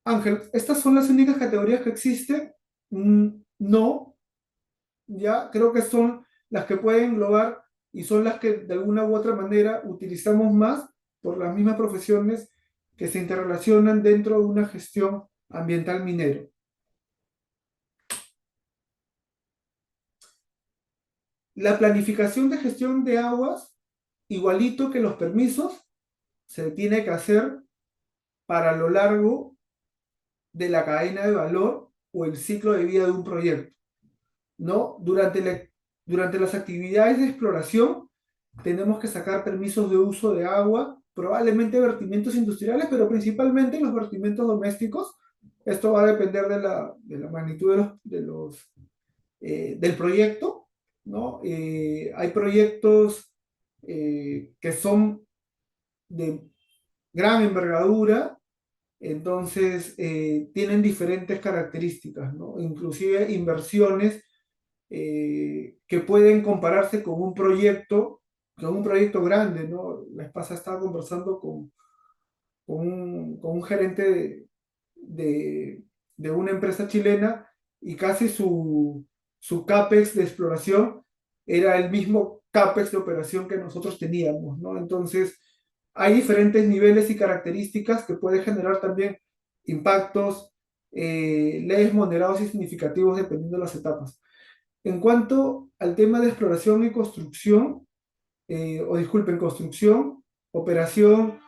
Ángel, ¿estas son las únicas categorías que existen? No, ya creo que son las que pueden englobar y son las que de alguna u otra manera utilizamos más por las mismas profesiones que se interrelacionan dentro de una gestión ambiental minero. La planificación de gestión de aguas, igualito que los permisos, se tiene que hacer para lo largo de la cadena de valor o el ciclo de vida de un proyecto, ¿no? Durante las actividades de exploración tenemos que sacar permisos de uso de agua, probablemente vertimientos industriales, pero principalmente los vertimientos domésticos. Esto va a depender de la magnitud del proyecto, ¿no? Hay proyectos que son de gran envergadura, entonces tienen diferentes características, ¿no? Inclusive inversiones que pueden compararse con un proyecto grande, ¿no? La vez pasada estaba conversando con un gerente de una empresa chilena y casi su CAPEX de exploración era el mismo CAPEX de operación que nosotros teníamos, ¿no? Entonces, hay diferentes niveles y características que pueden generar también impactos leves, moderados y significativos dependiendo de las etapas. En cuanto al tema de exploración y construcción, o disculpen, construcción, operación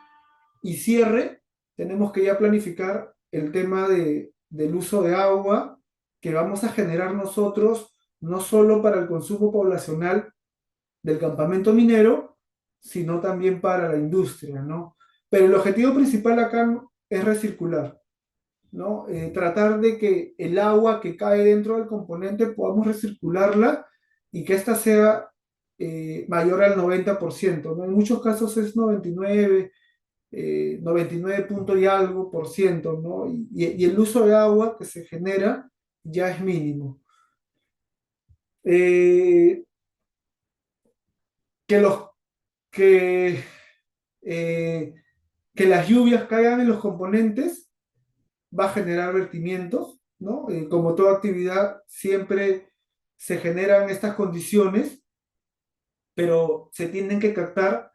y cierre, tenemos que ya planificar el tema del uso de agua que vamos a generar nosotros, no solo para el consumo poblacional del campamento minero, sino también para la industria, ¿no? Pero el objetivo principal acá es recircular, ¿no? Tratar de que el agua que cae dentro del componente podamos recircularla y que ésta sea mayor al 90%, ¿no? En muchos casos es 99 punto y algo por ciento, ¿no? Y el uso de agua que se genera ya es mínimo. Eh, que, los, que, eh, que las lluvias caigan en los componentes va a generar vertimientos, ¿no? Como toda actividad, siempre se generan estas condiciones, pero se tienen que captar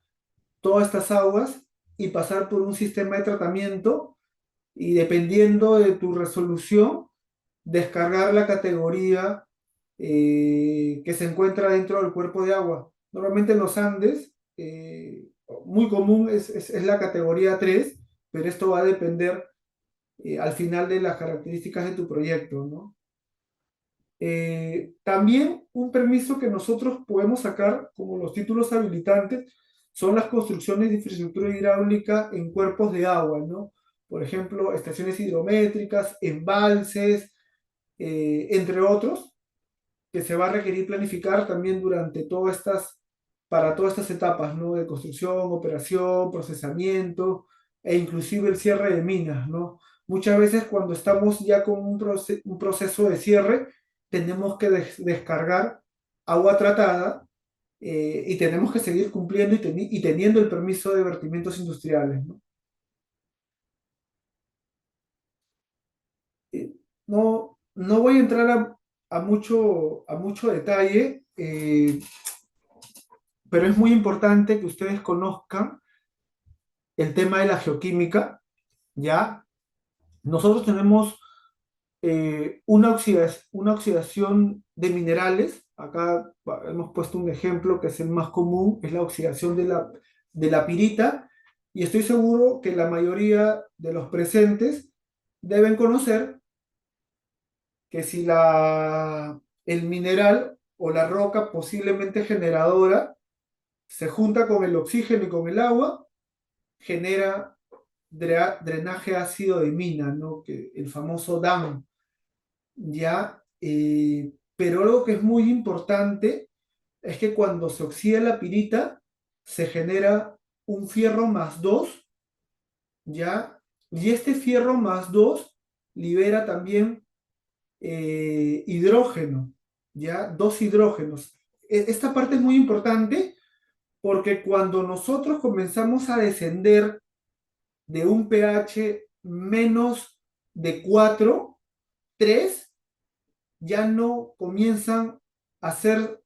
todas estas aguas y pasar por un sistema de tratamiento y dependiendo de tu resolución, descargar la categoría que se encuentra dentro del cuerpo de agua. Normalmente en los Andes, muy común es la categoría 3, pero esto va a depender al final de las características de tu proyecto, ¿no? También un permiso que nosotros podemos sacar como los títulos habilitantes son las construcciones de infraestructura hidráulica en cuerpos de agua, ¿no? Por ejemplo, estaciones hidrométricas, embalses, entre otros, que se va a requerir planificar también para todas estas etapas, ¿no? De construcción, operación, procesamiento e inclusive el cierre de minas, ¿no? Muchas veces cuando estamos ya con un proceso de cierre, tenemos que descargar agua tratada y tenemos que seguir cumpliendo y teniendo el permiso de vertimientos industriales, ¿no? No voy a entrar a mucho detalle, pero es muy importante que ustedes conozcan el tema de la geoquímica, ¿ya? Nosotros tenemos una oxidación de minerales. Acá hemos puesto un ejemplo que es el más común, es la oxidación de la pirita, y estoy seguro que la mayoría de los presentes deben conocer que si el mineral o la roca posiblemente generadora se junta con el oxígeno y con el agua, genera drenaje ácido de mina, ¿no? El famoso DAM, ¿ya? Pero algo que es muy importante es que cuando se oxida la pirita, se genera un fierro más 2, ¿ya? Y este fierro más 2 libera también hidrógeno, ¿ya? Dos hidrógenos. Esta parte es muy importante porque cuando nosotros comenzamos a descender de un pH menos de 4, 3, ya no comienzan a hacer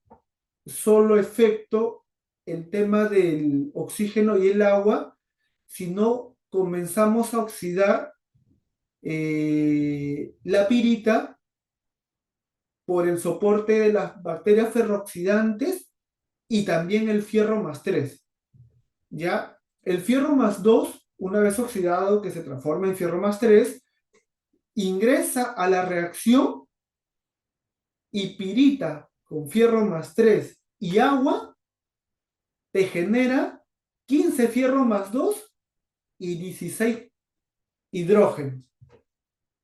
solo efecto el tema del oxígeno y el agua, sino comenzamos a oxidar la pirita por el soporte de las bacterias ferrooxidantes y también el fierro más 3. ¿Ya? El fierro más 2, una vez oxidado, que se transforma en fierro más 3, ingresa a la reacción y pirita con fierro más 3 y agua te genera 15 fierro más 2 y 16 hidrógenos.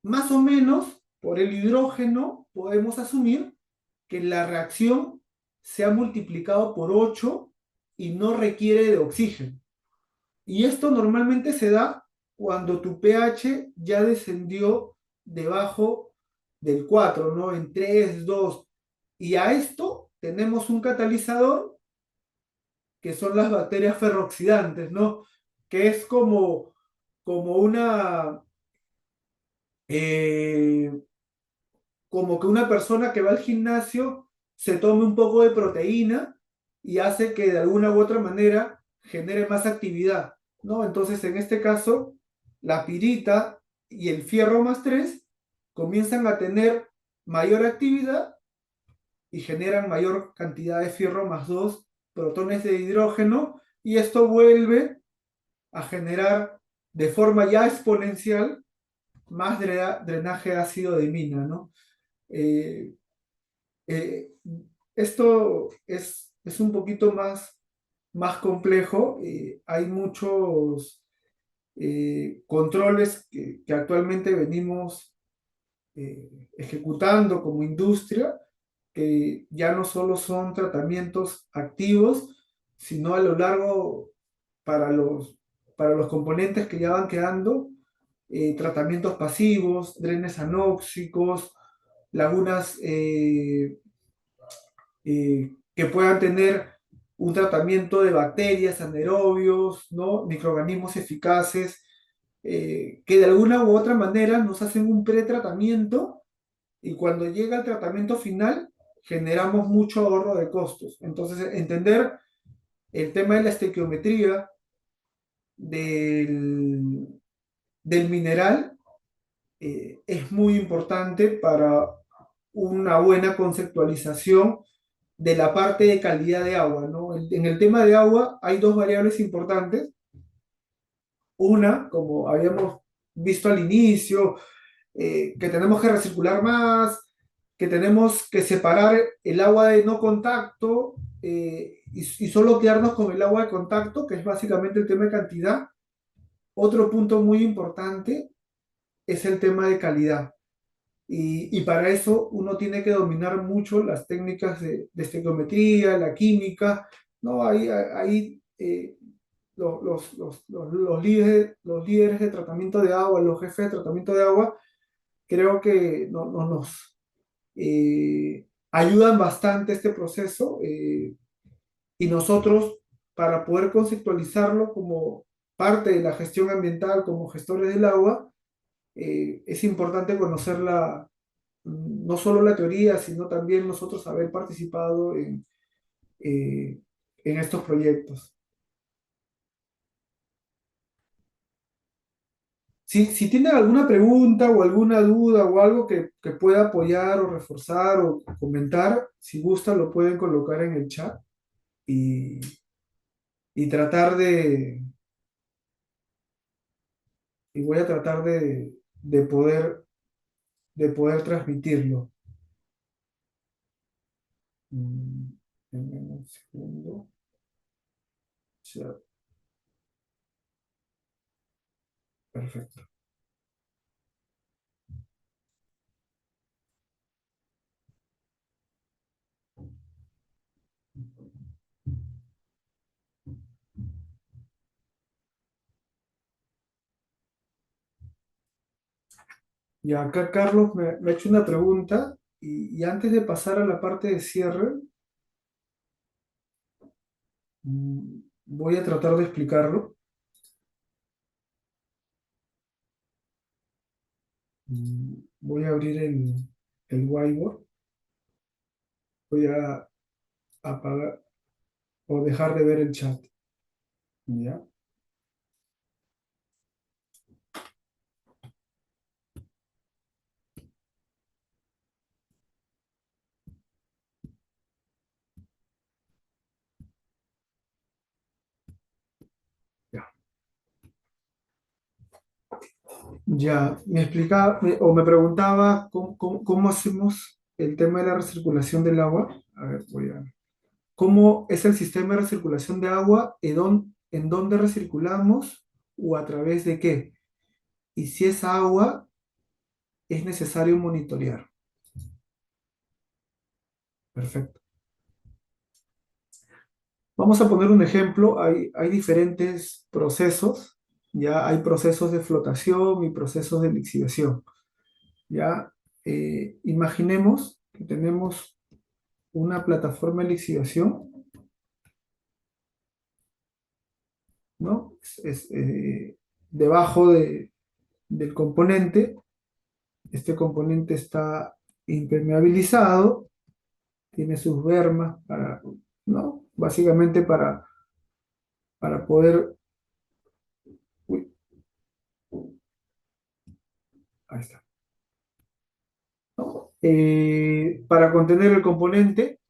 Más o menos, por el hidrógeno podemos asumir que la reacción se ha multiplicado por 8 y no requiere de oxígeno. Y esto normalmente se da cuando tu pH ya descendió debajo del 4, ¿no? En 3, 2. Y a esto tenemos un catalizador que son las bacterias ferrooxidantes, ¿no? Que es como una, eh, como que una persona que va al gimnasio se tome un poco de proteína y hace que de alguna u otra manera genere más actividad, ¿no? Entonces, en este caso, la pirita y el fierro más 3 comienzan a tener mayor actividad y generan mayor cantidad de fierro más 2 protones de hidrógeno, y esto vuelve a generar de forma ya exponencial más drenaje ácido de mina, ¿no? Eh, esto es un poquito más más complejo. Hay muchos controles que actualmente venimos ejecutando como industria, que ya no solo son tratamientos activos, sino a lo largo para para los componentes que ya van quedando, tratamientos pasivos, drenes anóxicos, lagunas que puedan tener un tratamiento de bacterias, anaerobios, ¿no? Microorganismos eficaces, que de alguna u otra manera nos hacen un pretratamiento y cuando llega el tratamiento final generamos mucho ahorro de costos. Entonces, entender el tema de la estequiometría del, del mineral es muy importante para una buena conceptualización de la parte de calidad de agua, ¿no? En el tema de agua hay dos variables importantes. Una, como habíamos visto al inicio, que tenemos que recircular más, que tenemos que separar el agua de no contacto y solo quedarnos con el agua de contacto, que es básicamente el tema de cantidad. Otro punto muy importante es el tema de calidad. Y para eso uno tiene que dominar mucho las técnicas de estequiometría, la química, ¿no? Ahí los líderes de tratamiento de agua, los jefes de tratamiento de agua, creo que nos ayudan bastante este proceso y nosotros, para poder conceptualizarlo como parte de la gestión ambiental, como gestores del agua, es importante conocer no solo la teoría, sino también nosotros haber participado eh, en estos proyectos. Si tienen alguna pregunta o alguna duda o algo que pueda apoyar o reforzar o comentar, si gusta lo pueden colocar en el chat y, y tratar y voy a tratar de poder transmitirlo. Mm, denme un segundo. Chat, perfecto. Y acá Carlos me ha hecho una pregunta y antes de pasar a la parte de cierre, voy a tratar de explicarlo. Voy a abrir el whiteboard, voy a apagar o dejar de ver el chat. ¿Ya? Ya. Ya, me explicaba o me preguntaba cómo hacemos el tema de la recirculación del agua. A ver, ¿cómo es el sistema de recirculación de agua? En dónde recirculamos o a través de qué? Y si esa agua es necesario monitorear. Perfecto. Vamos a poner un ejemplo. Hay diferentes procesos. Ya hay procesos de flotación y procesos de lixiviación. Ya imaginemos que tenemos una plataforma de lixiviación, ¿no? Debajo del componente. Este componente está impermeabilizado, tiene sus bermas para, ¿no? Básicamente para poder, uy, ahí está, ¿no? Para contener el componente.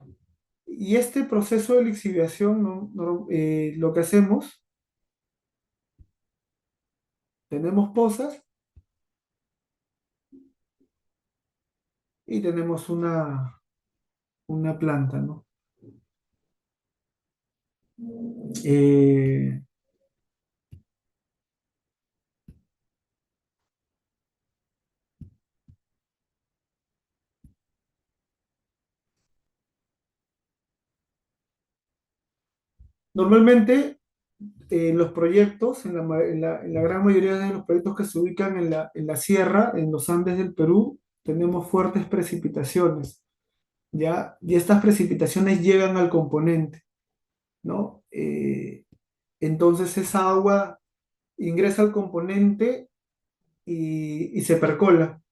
Y este proceso de lixiviación, lo que hacemos, tenemos pozas y tenemos una planta, ¿no? Eh, Normalmente, los proyectos, en la gran mayoría de los proyectos que se ubican en la sierra, en los Andes del Perú, tenemos fuertes precipitaciones, ¿ya? Y estas precipitaciones llegan al componente, ¿no? Entonces esa agua ingresa al componente y se percola,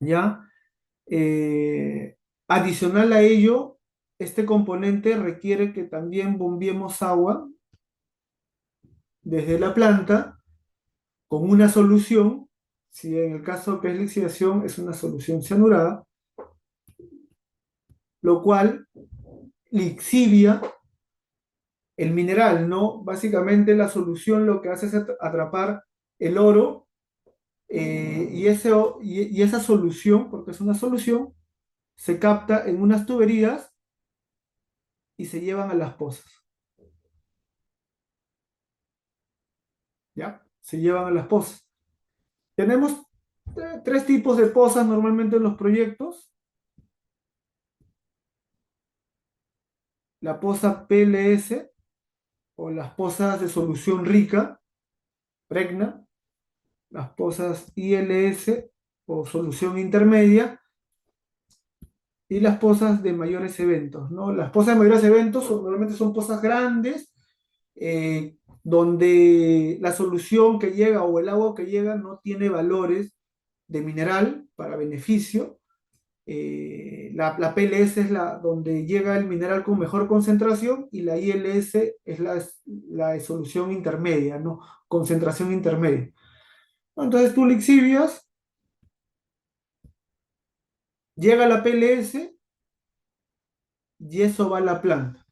¿ya? Adicional a ello, este componente requiere que también bombiemos agua desde la planta con una solución, si en el caso que es lixiviación es una solución cianurada, lo cual lixivia el mineral, ¿no? Básicamente la solución lo que hace es atrapar el oro y esa solución, porque es una solución, se capta en unas tuberías y se llevan a las pozas, ¿ya? Se llevan a las pozas. Tenemos tres tipos de pozas normalmente en los proyectos. La poza PLS o las pozas de solución rica, pregna, las pozas ILS o solución intermedia y las pozas de mayores eventos, ¿no? Las pozas de mayores eventos normalmente son pozas grandes, donde la solución que llega o el agua que llega no tiene valores de mineral para beneficio. La PLS es la donde llega el mineral con mejor concentración y la ILS es la de solución intermedia, ¿no? Concentración intermedia. Entonces tú lixivias, llega la PLS y eso va a la planta.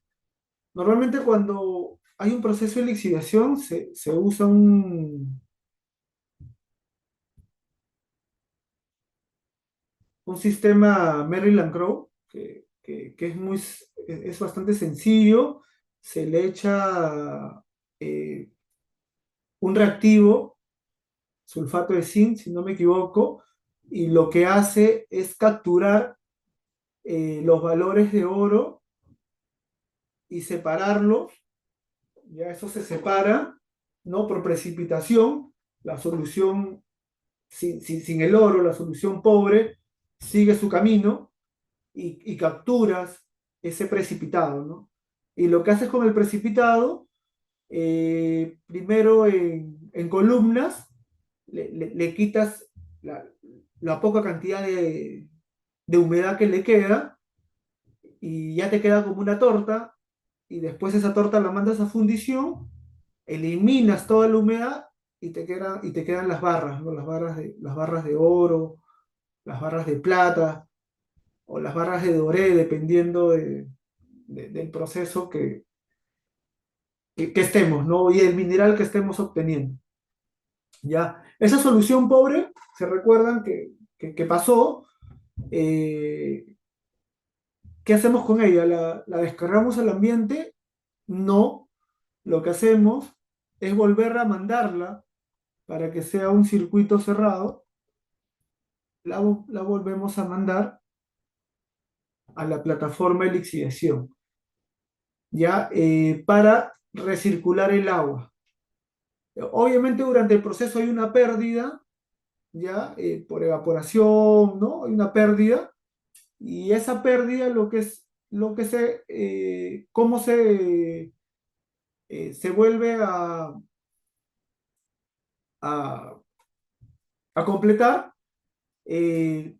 Normalmente cuando hay un proceso de lixiviación se usa un sistema Maryland-Crowe que es bastante sencillo. Se le echa eh, un reactivo, sulfato de zinc, si no me equivoco, y lo que hace es capturar los valores de oro y separarlos. Ya eso se separa, ¿no? Por precipitación, la solución sin el oro, la solución pobre, sigue su camino y capturas ese precipitado, ¿no? Y lo que haces con el precipitado, primero en columnas, le quitas la poca cantidad de humedad que le queda y ya te queda como una torta y después esa torta la mandas a fundición, eliminas toda la humedad y te quedan las barras, ¿no? Las barras de oro, las barras de plata o las barras de doré, dependiendo del proceso que estemos, ¿no? Y el mineral que estemos obteniendo. ¿Ya? Esa solución pobre, se recuerdan que pasó. eh, ¿Qué hacemos con ella? ¿La descargamos al ambiente? No. Lo que hacemos es volver a mandarla para que sea un circuito cerrado. La volvemos a mandar a la plataforma de lixiviación, ¿ya? Para recircular el agua. Obviamente durante el proceso hay una pérdida, ¿ya? Por evaporación, ¿no? Hay una pérdida. Y esa pérdida cómo se vuelve a, a completar. eh,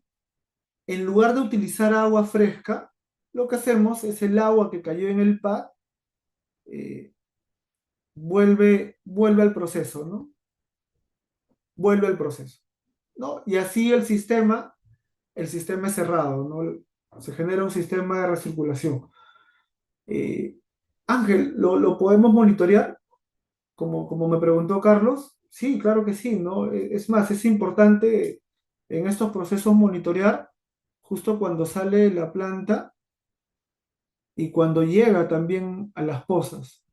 en lugar de utilizar agua fresca, lo que hacemos es el agua que cayó en el pad, eh, vuelve al proceso, ¿no? Vuelve al proceso, ¿no? Y así el sistema es cerrado, ¿no? Se genera un sistema de recirculación. Eh, Ángel, ¿lo podemos monitorear? Como me preguntó Carlos. Sí, claro que sí, ¿no? Es más, es importante en estos procesos monitorear justo cuando sale la planta y cuando llega también a las pozas,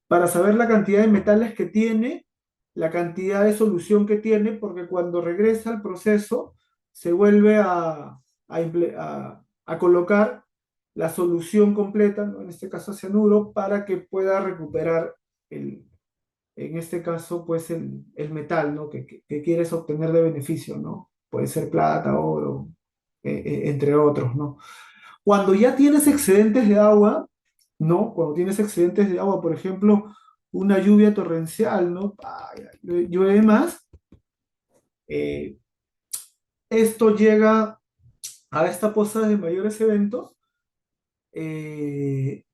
para saber la cantidad de metales que tiene, la cantidad de solución que tiene, porque cuando regresa al proceso se vuelve a colocar la solución completa, ¿no? En este caso cianuro, para que pueda recuperar en este caso, pues el metal, ¿no? Que quieres obtener de beneficio, ¿no? Puede ser plata, oro, entre otros, ¿no? Cuando ya tienes excedentes de agua, ¿no? Cuando tienes excedentes de agua, por ejemplo, una lluvia torrencial, ¿no? Llueve más, eh, esto llega a esta poza de mayores eventos, eh,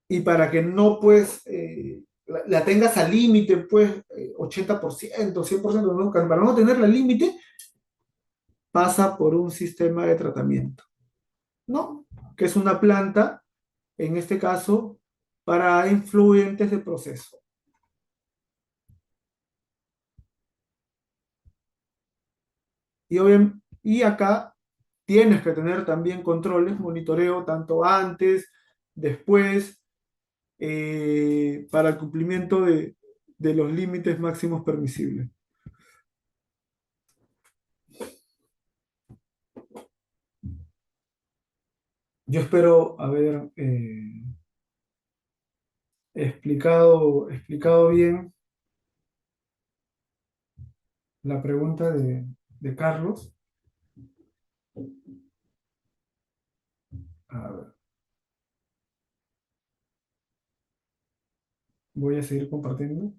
y para que no, pues, la tengas al límite, pues, 80%, 100%, ¿no? Para no tenerla al límite, pasa por un sistema de tratamiento, ¿no? Que es una planta, en este caso, para influentes de proceso. Y acá tienes que tener también controles, monitoreo, tanto antes, después, para el cumplimiento de los límites máximos permisibles. Yo espero haber explicado bien la pregunta de Carlos. A ver, voy a seguir compartiendo.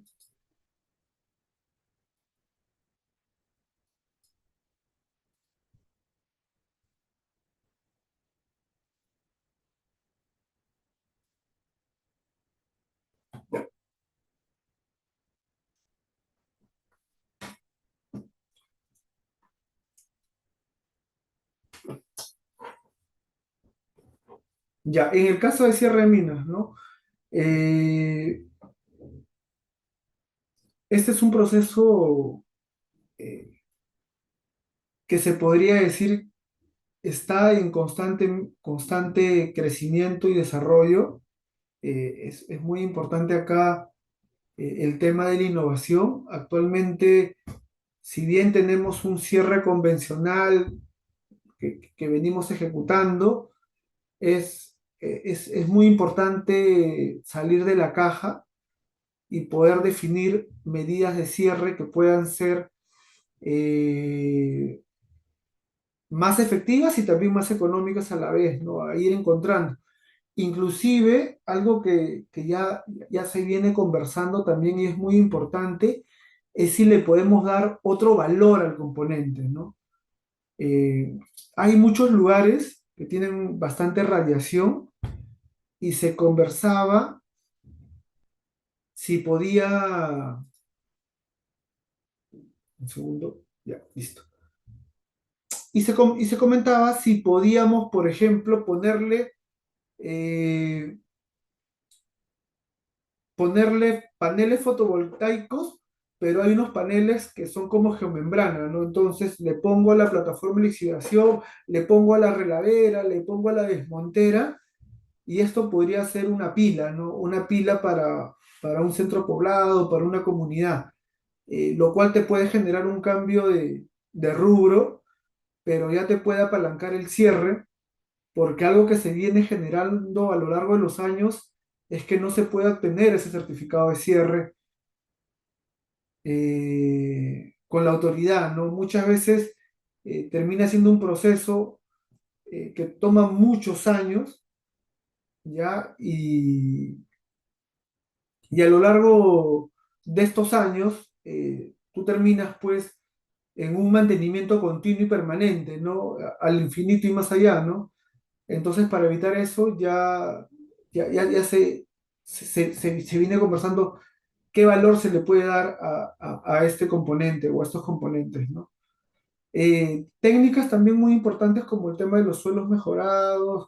Ya, en el caso de cierre de minas, ¿no? Eh, este es un proceso eh, que se podría decir está en constante crecimiento y desarrollo. Es muy importante acá el tema de la innovación. Actualmente, si bien tenemos un cierre convencional que venimos ejecutando, es muy importante salir de la caja y poder definir medidas de cierre que puedan ser eh, más efectivas y también más económicas a la vez, ¿no? A ir encontrando. Inclusive, algo que ya se viene conversando también y es muy importante, es si le podemos dar otro valor al componente, ¿no? Eh, Hay muchos lugares que tienen bastante radiación y se conversaba si podía, un segundo, ya, listo. Y se comentaba si podíamos, por ejemplo, eh, ponerle paneles fotovoltaicos, pero hay unos paneles que son como geomembrana, ¿no? Entonces le pongo a la plataforma de lixiviación, le pongo a la reladera, le pongo a la desmontera, y esto podría ser una pila, ¿no? Una pila para un centro poblado, para una comunidad, lo cual te puede generar un cambio de rubro, pero ya te puede apalancar el cierre, porque algo que se viene generando a lo largo de los años es que no se puede obtener ese certificado de cierre con la autoridad, ¿no? Muchas veces termina siendo un proceso que toma muchos años, ¿ya? Y a lo largo de estos años, tú terminas pues en un mantenimiento continuo y permanente, ¿no? Al infinito y más allá, ¿no? Entonces, para evitar eso, ya se viene conversando qué valor se le puede dar a este componente o a estos componentes, ¿no? Técnicas también muy importantes como el tema de los suelos mejorados,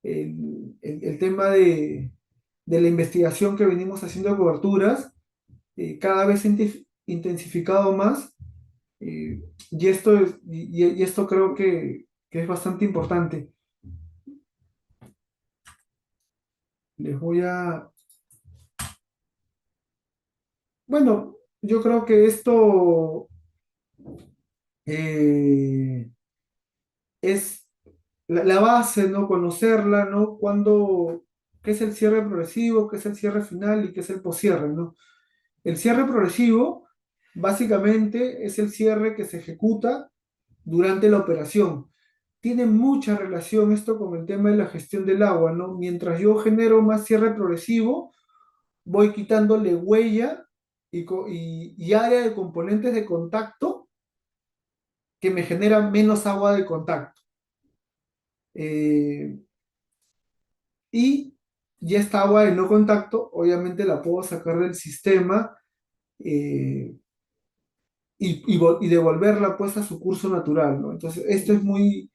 el tema de la investigación que venimos haciendo de coberturas, cada vez se ha intensificado más Y esto creo que es bastante importante. Les voy a... Bueno, yo creo que esto eh, es la base, ¿no? Conocerla, ¿no? ¿Qué es el cierre progresivo, qué es el cierre final y qué es el poscierre, ¿no? El cierre progresivo básicamente es el cierre que se ejecuta durante la operación. Tiene mucha relación esto con el tema de la gestión del agua, ¿no? Mientras yo genero más cierre progresivo, voy quitándole huella y área de componentes de contacto que me generan menos agua de contacto. Eh, y ya esta agua de no contacto, obviamente la puedo sacar del sistema eh, y devolverla pues a su curso natural, ¿no? Entonces, esto es muy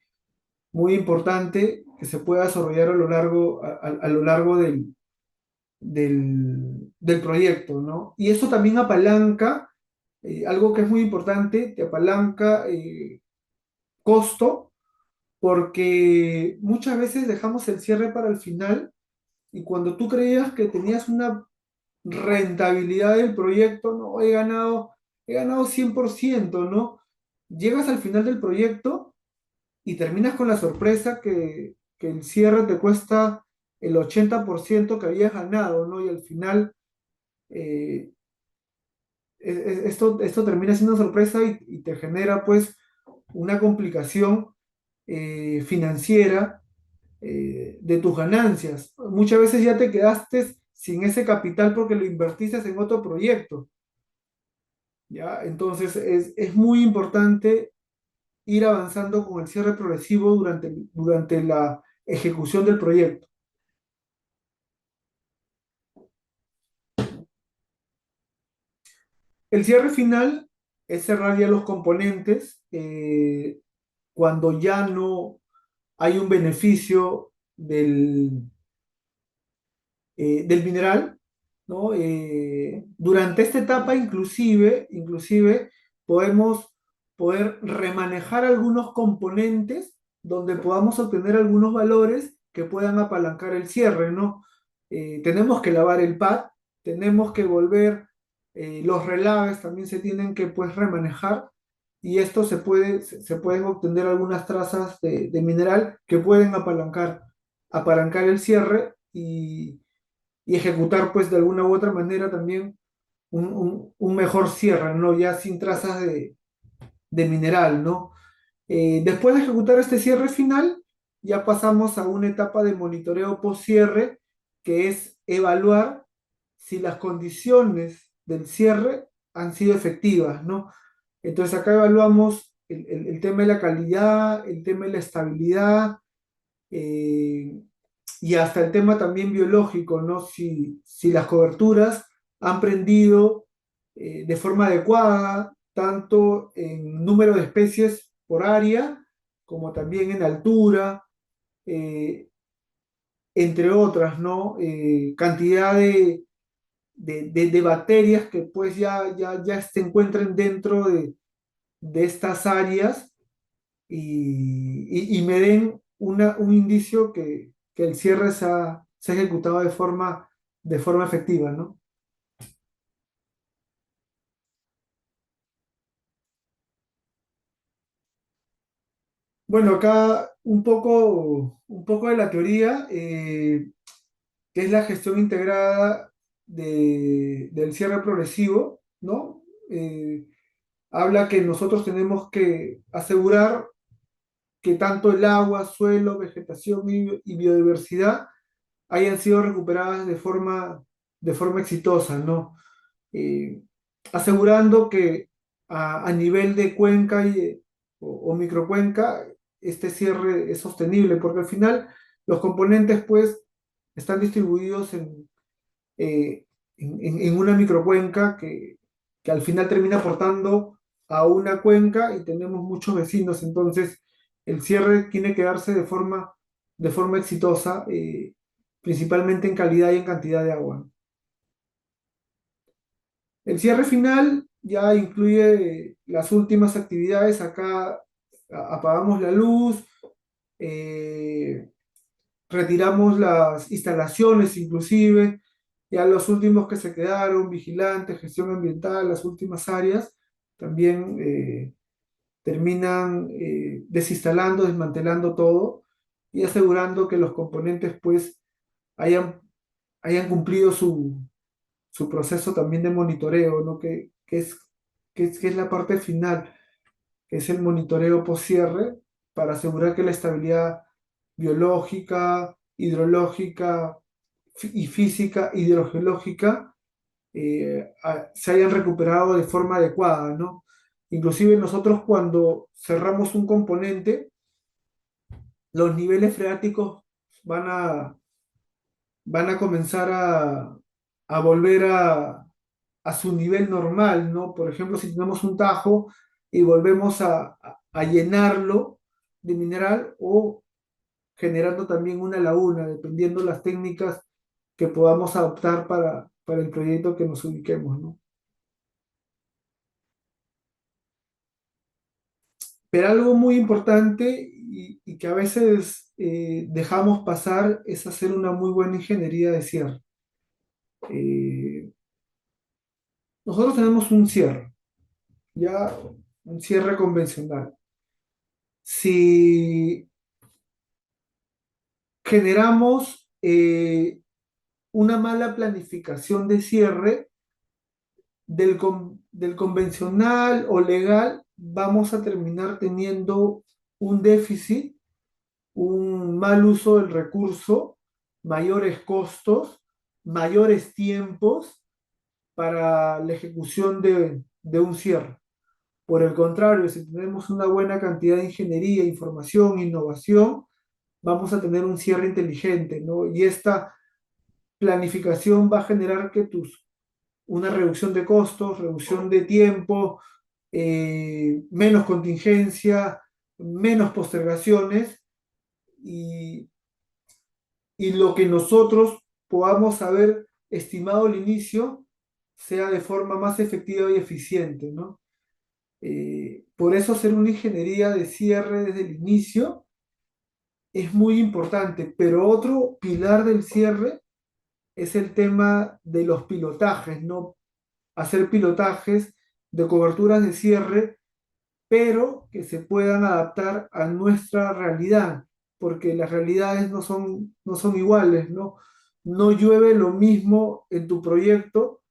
importante que se pueda desarrollar a lo largo del proyecto, ¿no? Y eso también apalanca, algo que es muy importante, te apalanca costo, porque muchas veces dejamos el cierre para el final y cuando tú creías que tenías una rentabilidad del proyecto, no, he ganado 100%, ¿no? Llegas al final del proyecto y terminas con la sorpresa que el cierre te cuesta el 80% que habías ganado, ¿no? Y al final eh, esto termina siendo sorpresa y te genera pues una complicación financiera de tus ganancias. Muchas veces ya te quedaste sin ese capital porque lo invertiste en otro proyecto, ¿ya? Entonces es muy importante ir avanzando con el cierre progresivo durante la ejecución del proyecto. El cierre final es cerrar ya los componentes cuando ya no hay un beneficio del mineral, ¿no? Durante esta etapa, inclusive podemos poder remanejar algunos componentes donde podamos obtener algunos valores que puedan apalancar el cierre, ¿no? Tenemos que lavar el pad, tenemos que volver, los relaves también se tienen que pues remanejar y esto se pueden obtener algunas trazas de mineral que pueden apalancar el cierre y ejecutar pues de alguna u otra manera también un mejor cierre, ¿no? Ya sin trazas de mineral, ¿no? Después de ejecutar este cierre final, ya pasamos a una etapa de monitoreo post-cierre, que es evaluar si las condiciones del cierre han sido efectivas, ¿no? Entonces acá evaluamos el tema de la calidad, el tema de la estabilidad, eh, y hasta el tema también biológico, ¿no? Si las coberturas han prendido de forma adecuada, tanto en número de especies por área, como también en altura, eh, entre otras, ¿no? Cantidad de bacterias que pues ya se encuentren dentro de estas áreas y me den un indicio que el cierre se ha ejecutado de forma efectiva, ¿no? Bueno, acá un poco de la teoría, que es la gestión integrada del cierre progresivo, ¿no? Habla que nosotros tenemos que asegurar que tanto el agua, suelo, vegetación y biodiversidad hayan sido recuperadas de forma exitosa, ¿no? Eh, asegurando que a nivel de cuenca o microcuenca este cierre es sostenible, porque al final los componentes pues están distribuidos eh, en una microcuenca que al final termina aportando a una cuenca y tenemos muchos vecinos, entonces el cierre tiene que darse de forma exitosa, principalmente en calidad y en cantidad de agua. El cierre final ya incluye las últimas actividades. Acá apagamos la luz, eh, retiramos las instalaciones inclusive, ya los últimos que se quedaron, vigilantes, gestión ambiental, las últimas áreas, también terminan desinstalando, desmantelando todo y asegurando que los componentes pues hayan, hayan cumplido su proceso también de monitoreo, ¿no? Que es la parte final, que es el monitoreo post-cierre para asegurar que la estabilidad biológica, hidrológica y física, hidrogeológica se hayan recuperado de forma adecuada, ¿no? Inclusive nosotros cuando cerramos un componente, los niveles freáticos van a, van a comenzar a volver a su nivel normal, ¿no? Por ejemplo, si tenemos un tajo y volvemos a llenarlo de mineral o generando también una laguna, dependiendo las técnicas que podamos adoptar para el proyecto que nos ubiquemos, ¿no? Pero algo muy importante y que a veces dejamos pasar es hacer una muy buena ingeniería de cierre. Eh, Nosotros tenemos un cierre, ya un cierre convencional. Si generamos una mala planificación de cierre del convencional o legal, vamos a terminar teniendo un déficit, un mal uso del recurso, mayores costos, mayores tiempos para la ejecución de un cierre. Por el contrario, si tenemos una buena cantidad de ingeniería, información, innovación, vamos a tener un cierre inteligente, ¿no? Y esta planificación va a generar una reducción de costos, reducción de tiempo, menos contingencia, menos postergaciones y, y lo que nosotros podamos haber estimado al inicio sea de forma más efectiva y eficiente, ¿no? Por eso hacer una ingeniería de cierre desde el inicio es muy importante, pero otro pilar del cierre es el tema de los pilotajes, ¿no? Hacer pilotajes de coberturas de cierre, pero que se puedan adaptar a nuestra realidad, porque las realidades no son iguales, ¿no? No llueve lo mismo en tu proyecto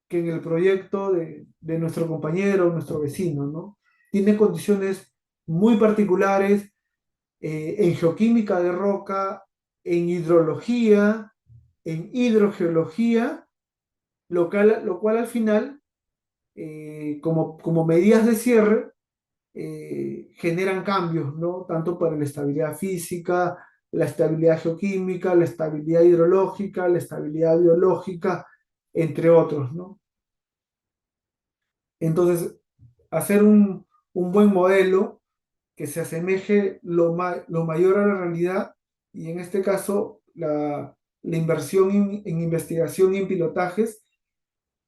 que en el proyecto de nuestro compañero, nuestro vecino, ¿no? Tiene condiciones muy particulares en geoquímica de roca, en hidrología, en hidrogeología, lo cual al final, como medidas de cierre, generan cambios, ¿no? Tanto para la estabilidad física, la estabilidad geoquímica, la estabilidad hidrológica, la estabilidad biológica, entre otros, ¿no? Entonces, hacer un buen modelo que se asemeje lo mayor a la realidad y en este caso la inversión en investigación y en pilotajes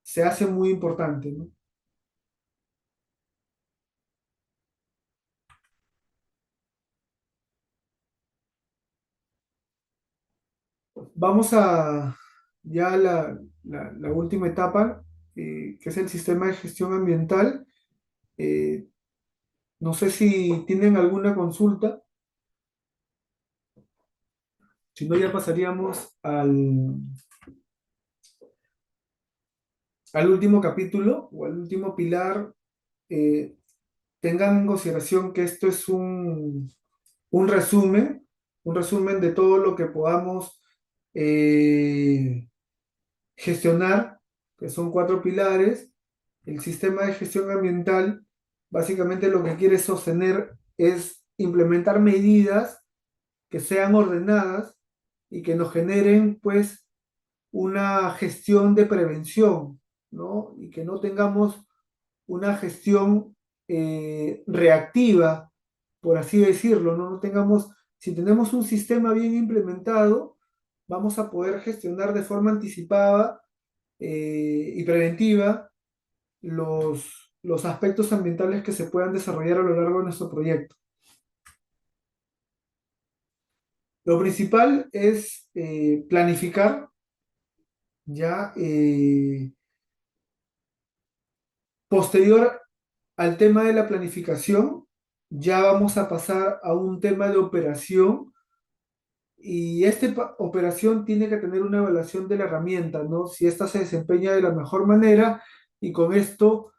se hace muy importante, ¿no? Vamos a ya la última etapa, que es el sistema de gestión ambiental. Eh, no sé si tienen alguna consulta, si no ya pasaríamos al último capítulo o al último pilar. Eh, Tengan en consideración que esto es un resumen, un resumen de todo lo que podamos eh, gestionar, que son cuatro pilares. El sistema de gestión ambiental básicamente lo que quiere sostener es implementar medidas que sean ordenadas y que nos generen pues una gestión de prevención, ¿no? Y que no tengamos una gestión reactiva, por así decirlo, ¿no? No tengamos, si tenemos un sistema bien implementado, vamos a poder gestionar de forma anticipada y preventiva los aspectos ambientales que se puedan desarrollar a lo largo de nuestro proyecto. Lo principal es planificar ya posterior al tema de la planificación, ya vamos a pasar a un tema de operación y esta operación tiene que tener una evaluación de la herramienta, ¿no? Si ésta se desempeña de la mejor manera y con esto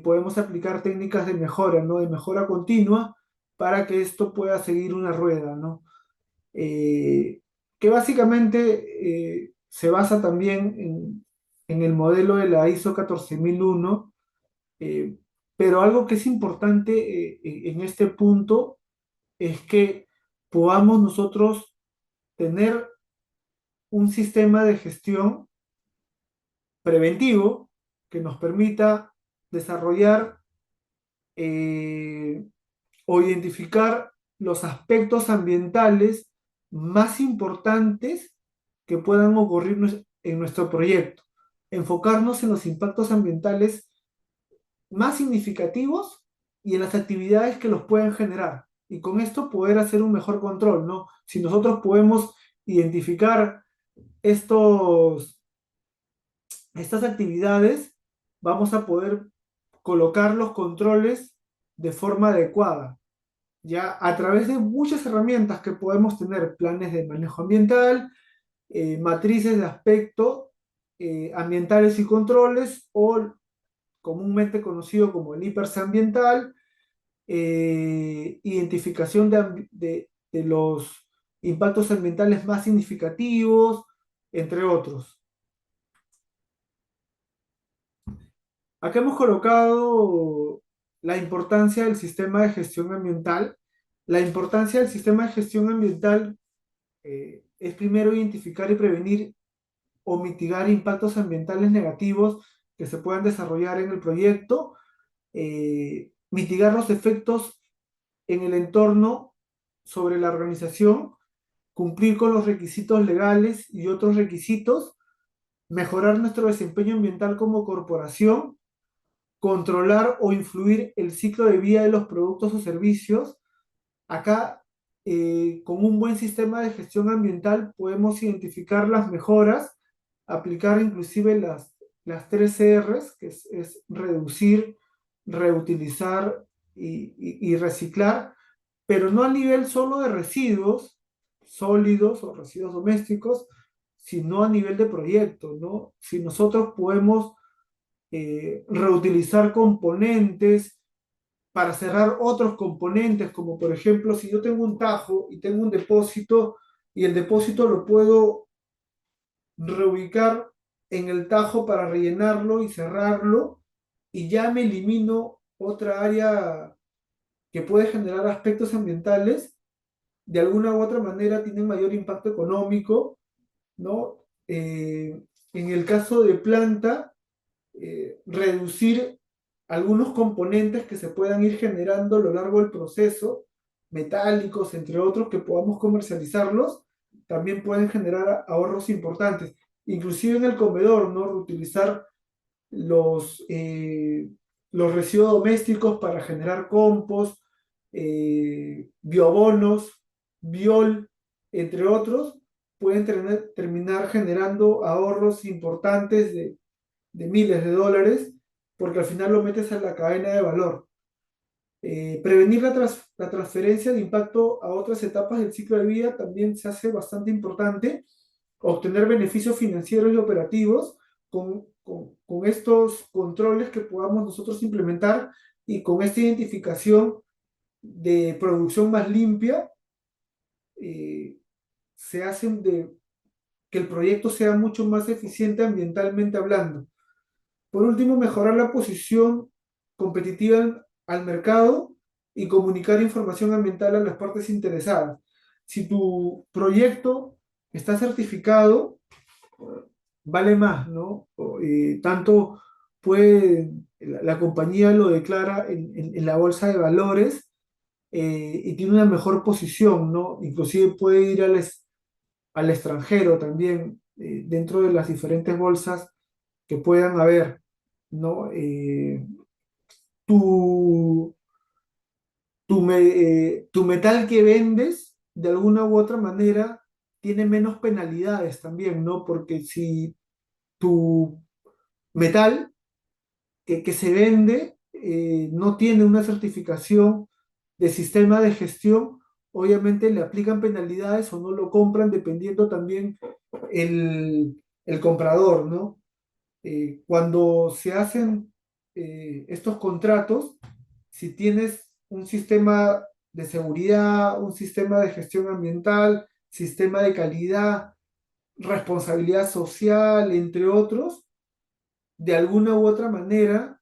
podemos aplicar técnicas de mejora, ¿no? De mejora continua para que esto pueda seguir una rueda, ¿no? Eh, que básicamente se basa también en el modelo de la ISO 14001, eh, pero algo que es importante en este punto es que podamos nosotros tener un sistema de gestión preventivo que nos permita desarrollar eh, o identificar los aspectos ambientales más importantes que puedan ocurrir en nuestro proyecto. Enfocarnos en los impactos ambientales más significativos y en las actividades que los pueden generar. Y con esto poder hacer un mejor control, ¿no? Si nosotros podemos identificar estos, estas actividades, vamos a poder colocar los controles de forma adecuada. Ya a través de muchas herramientas que podemos tener, planes de manejo ambiental, matrices de aspecto ambientales y controles, o comúnmente conocido como el IPERS ambiental, identificación de los impactos ambientales más significativos, entre otros. Acá hemos colocado la importancia del sistema de gestión ambiental. La importancia del sistema de gestión ambiental es primero identificar y prevenir o mitigar impactos ambientales negativos que se puedan desarrollar en el proyecto, mitigar los efectos en el entorno sobre la organización, cumplir con los requisitos legales y otros requisitos, mejorar nuestro desempeño ambiental como corporación, controlar o influir el ciclo de vida de los productos o servicios. Acá, con un buen sistema de gestión ambiental, podemos identificar las mejoras, aplicar inclusive las 3 Rs, que es reducir, reutilizar y reciclar, pero no a nivel solo de residuos sólidos o residuos domésticos, sino a nivel de proyecto, ¿no? Si nosotros podemos reutilizar componentes para cerrar otros componentes, como por ejemplo, si yo tengo un tajo y tengo un depósito y el depósito lo puedo reubicar en el tajo para rellenarlo y cerrarlo, y ya me elimino otra área que puede generar aspectos ambientales, de alguna u otra manera tienen mayor impacto económico, ¿no? En el caso de planta, reducir algunos componentes que se puedan ir generando a lo largo del proceso, metálicos, entre otros, que podamos comercializarlos, también pueden generar ahorros importantes. Inclusive en el comedor, ¿no? Reutilizar los, eh, los residuos domésticos para generar compost, biobonos, biol, entre otros, pueden terminar generando ahorros importantes de miles de dólares, porque al final lo metes en la cadena de valor. Prevenir la transferencia de impacto a otras etapas del ciclo de vida también se hace bastante importante. Obtener beneficios financieros y operativos con estos controles que podamos nosotros implementar y con esta identificación de producción más limpia, eh, se hacen de que el proyecto sea mucho más eficiente ambientalmente hablando. Por último, mejorar la posición competitiva al mercado y comunicar información ambiental a las partes interesadas. Si tu proyecto está certificado, vale más, ¿no? Tanto puede, la compañía lo declara en la bolsa de valores y tiene una mejor posición, ¿no? Inclusive puede ir al extranjero también, dentro de las diferentes bolsas que puedan haber. ¿no? Tu, tu metal que vendes, de alguna u otra manera, tiene menos penalidades también, ¿no? Porque si tu metal que se vende no tiene una certificación de sistema de gestión, obviamente le aplican penalidades o no lo compran dependiendo también el comprador, ¿no? Cuando se hacen estos contratos, si tienes un sistema de seguridad, un sistema de gestión ambiental, sistema de calidad, responsabilidad social, entre otros, de alguna u otra manera,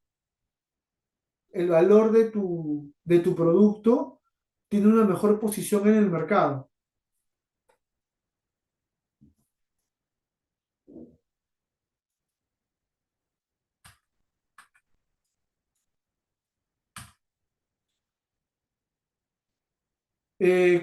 el valor de tu producto tiene una mejor posición en el mercado.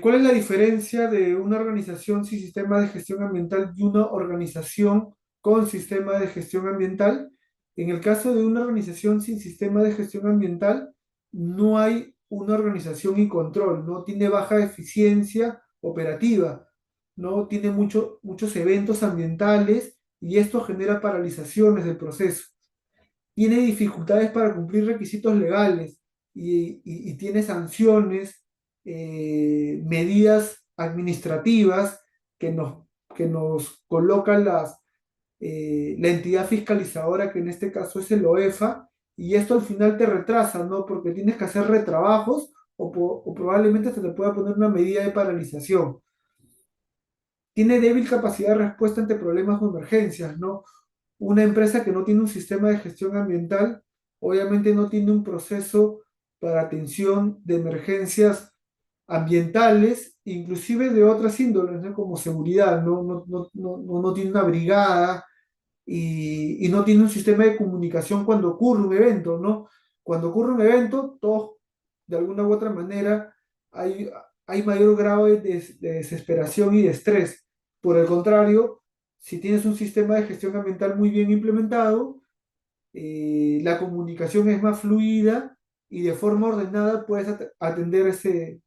¿Cuál es la diferencia de una organización sin sistema de gestión ambiental y una organización con sistema de gestión ambiental? En el caso de una organización sin sistema de gestión ambiental, no hay una organización y control, no tiene baja eficiencia operativa, no tiene muchos eventos ambientales y esto genera paralizaciones del proceso. Tiene dificultades para cumplir requisitos legales y tiene sanciones, medidas administrativas que que nos colocan la entidad fiscalizadora, que en este caso es el OEFA, y esto al final te retrasa, ¿no? Porque tienes que hacer retrabajos o probablemente se te pueda poner una medida de paralización. Tiene débil capacidad de respuesta ante problemas o emergencias, ¿no? Una empresa que no tiene un sistema de gestión ambiental, obviamente no tiene un proceso para atención de emergencias ambientales, inclusive de otras índoles, ¿no? Como seguridad, no tiene una brigada y no tiene un sistema de comunicación cuando ocurre un evento, ¿no? Cuando ocurre un evento, todos, de alguna u otra manera, hay, hay mayor grado de desesperación y de estrés. Por el contrario, si tienes un sistema de gestión ambiental muy bien implementado, la comunicación es más fluida y de forma ordenada puedes atender ese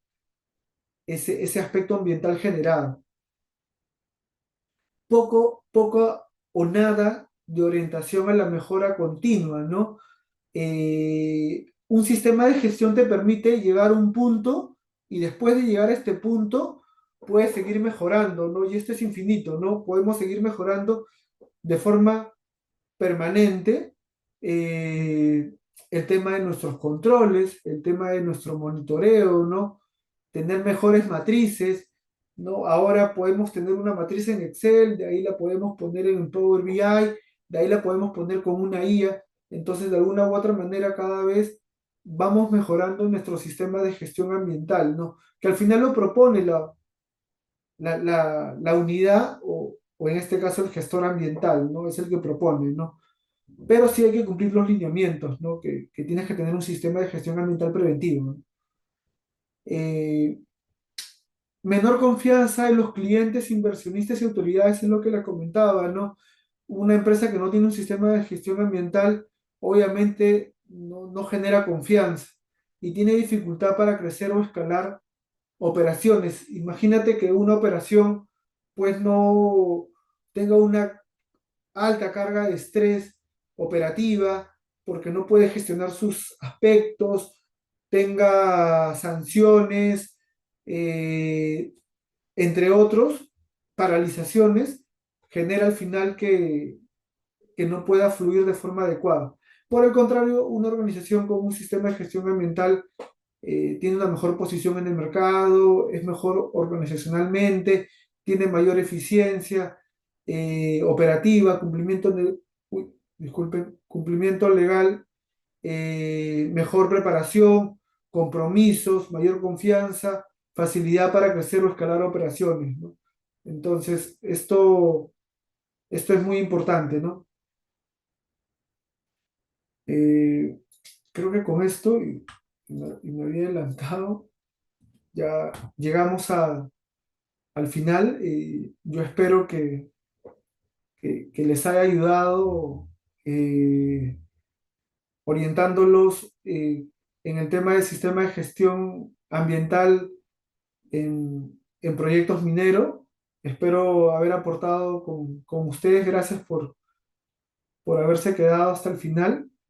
aspecto ambiental generado. Poco o nada de orientación a la mejora continua, ¿no? Un sistema de gestión te permite llegar a un punto y después de llegar a este punto puedes seguir mejorando, ¿no? Y esto es infinito, ¿no? Podemos seguir mejorando de forma permanente el tema de nuestros controles, el tema de nuestro monitoreo, ¿no? Tener mejores matrices, ¿no? Ahora podemos tener una matriz en Excel, de ahí la podemos poner en Power BI, de ahí la podemos poner con una IA. Entonces, de alguna u otra manera, cada vez vamos mejorando nuestro sistema de gestión ambiental, ¿no? Que al final lo propone la unidad o en este caso el gestor ambiental, ¿no? Es el que propone, ¿no? Pero sí hay que cumplir los lineamientos, ¿no? Que tienes que tener un sistema de gestión ambiental preventivo, ¿no? Eh, Menor confianza en los clientes, inversionistas y autoridades es lo que le comentaba, ¿no? Una empresa que no tiene un sistema de gestión ambiental, obviamente no genera confianza y tiene dificultad para crecer o escalar operaciones. Imagínate que una operación, pues no tenga una alta carga de estrés operativa, porque no puede gestionar sus aspectos, tenga sanciones, eh, entre otros, paralizaciones, genera al final que no pueda fluir de forma adecuada. Por el contrario, una organización con un sistema de gestión ambiental tiene una mejor posición en el mercado, es mejor organizacionalmente, tiene mayor eficiencia operativa, disculpen, cumplimiento legal, mejor preparación, compromisos, mayor confianza, facilidad para crecer o escalar operaciones, ¿no? Entonces, esto es muy importante, ¿no? Eh, Creo que con esto, y me había adelantado, ya llegamos al final. Yo espero que les haya ayudado. orientándolos en el tema del sistema de gestión ambiental en proyectos mineros. Espero haber aportado con ustedes. Gracias por haberse quedado hasta el final.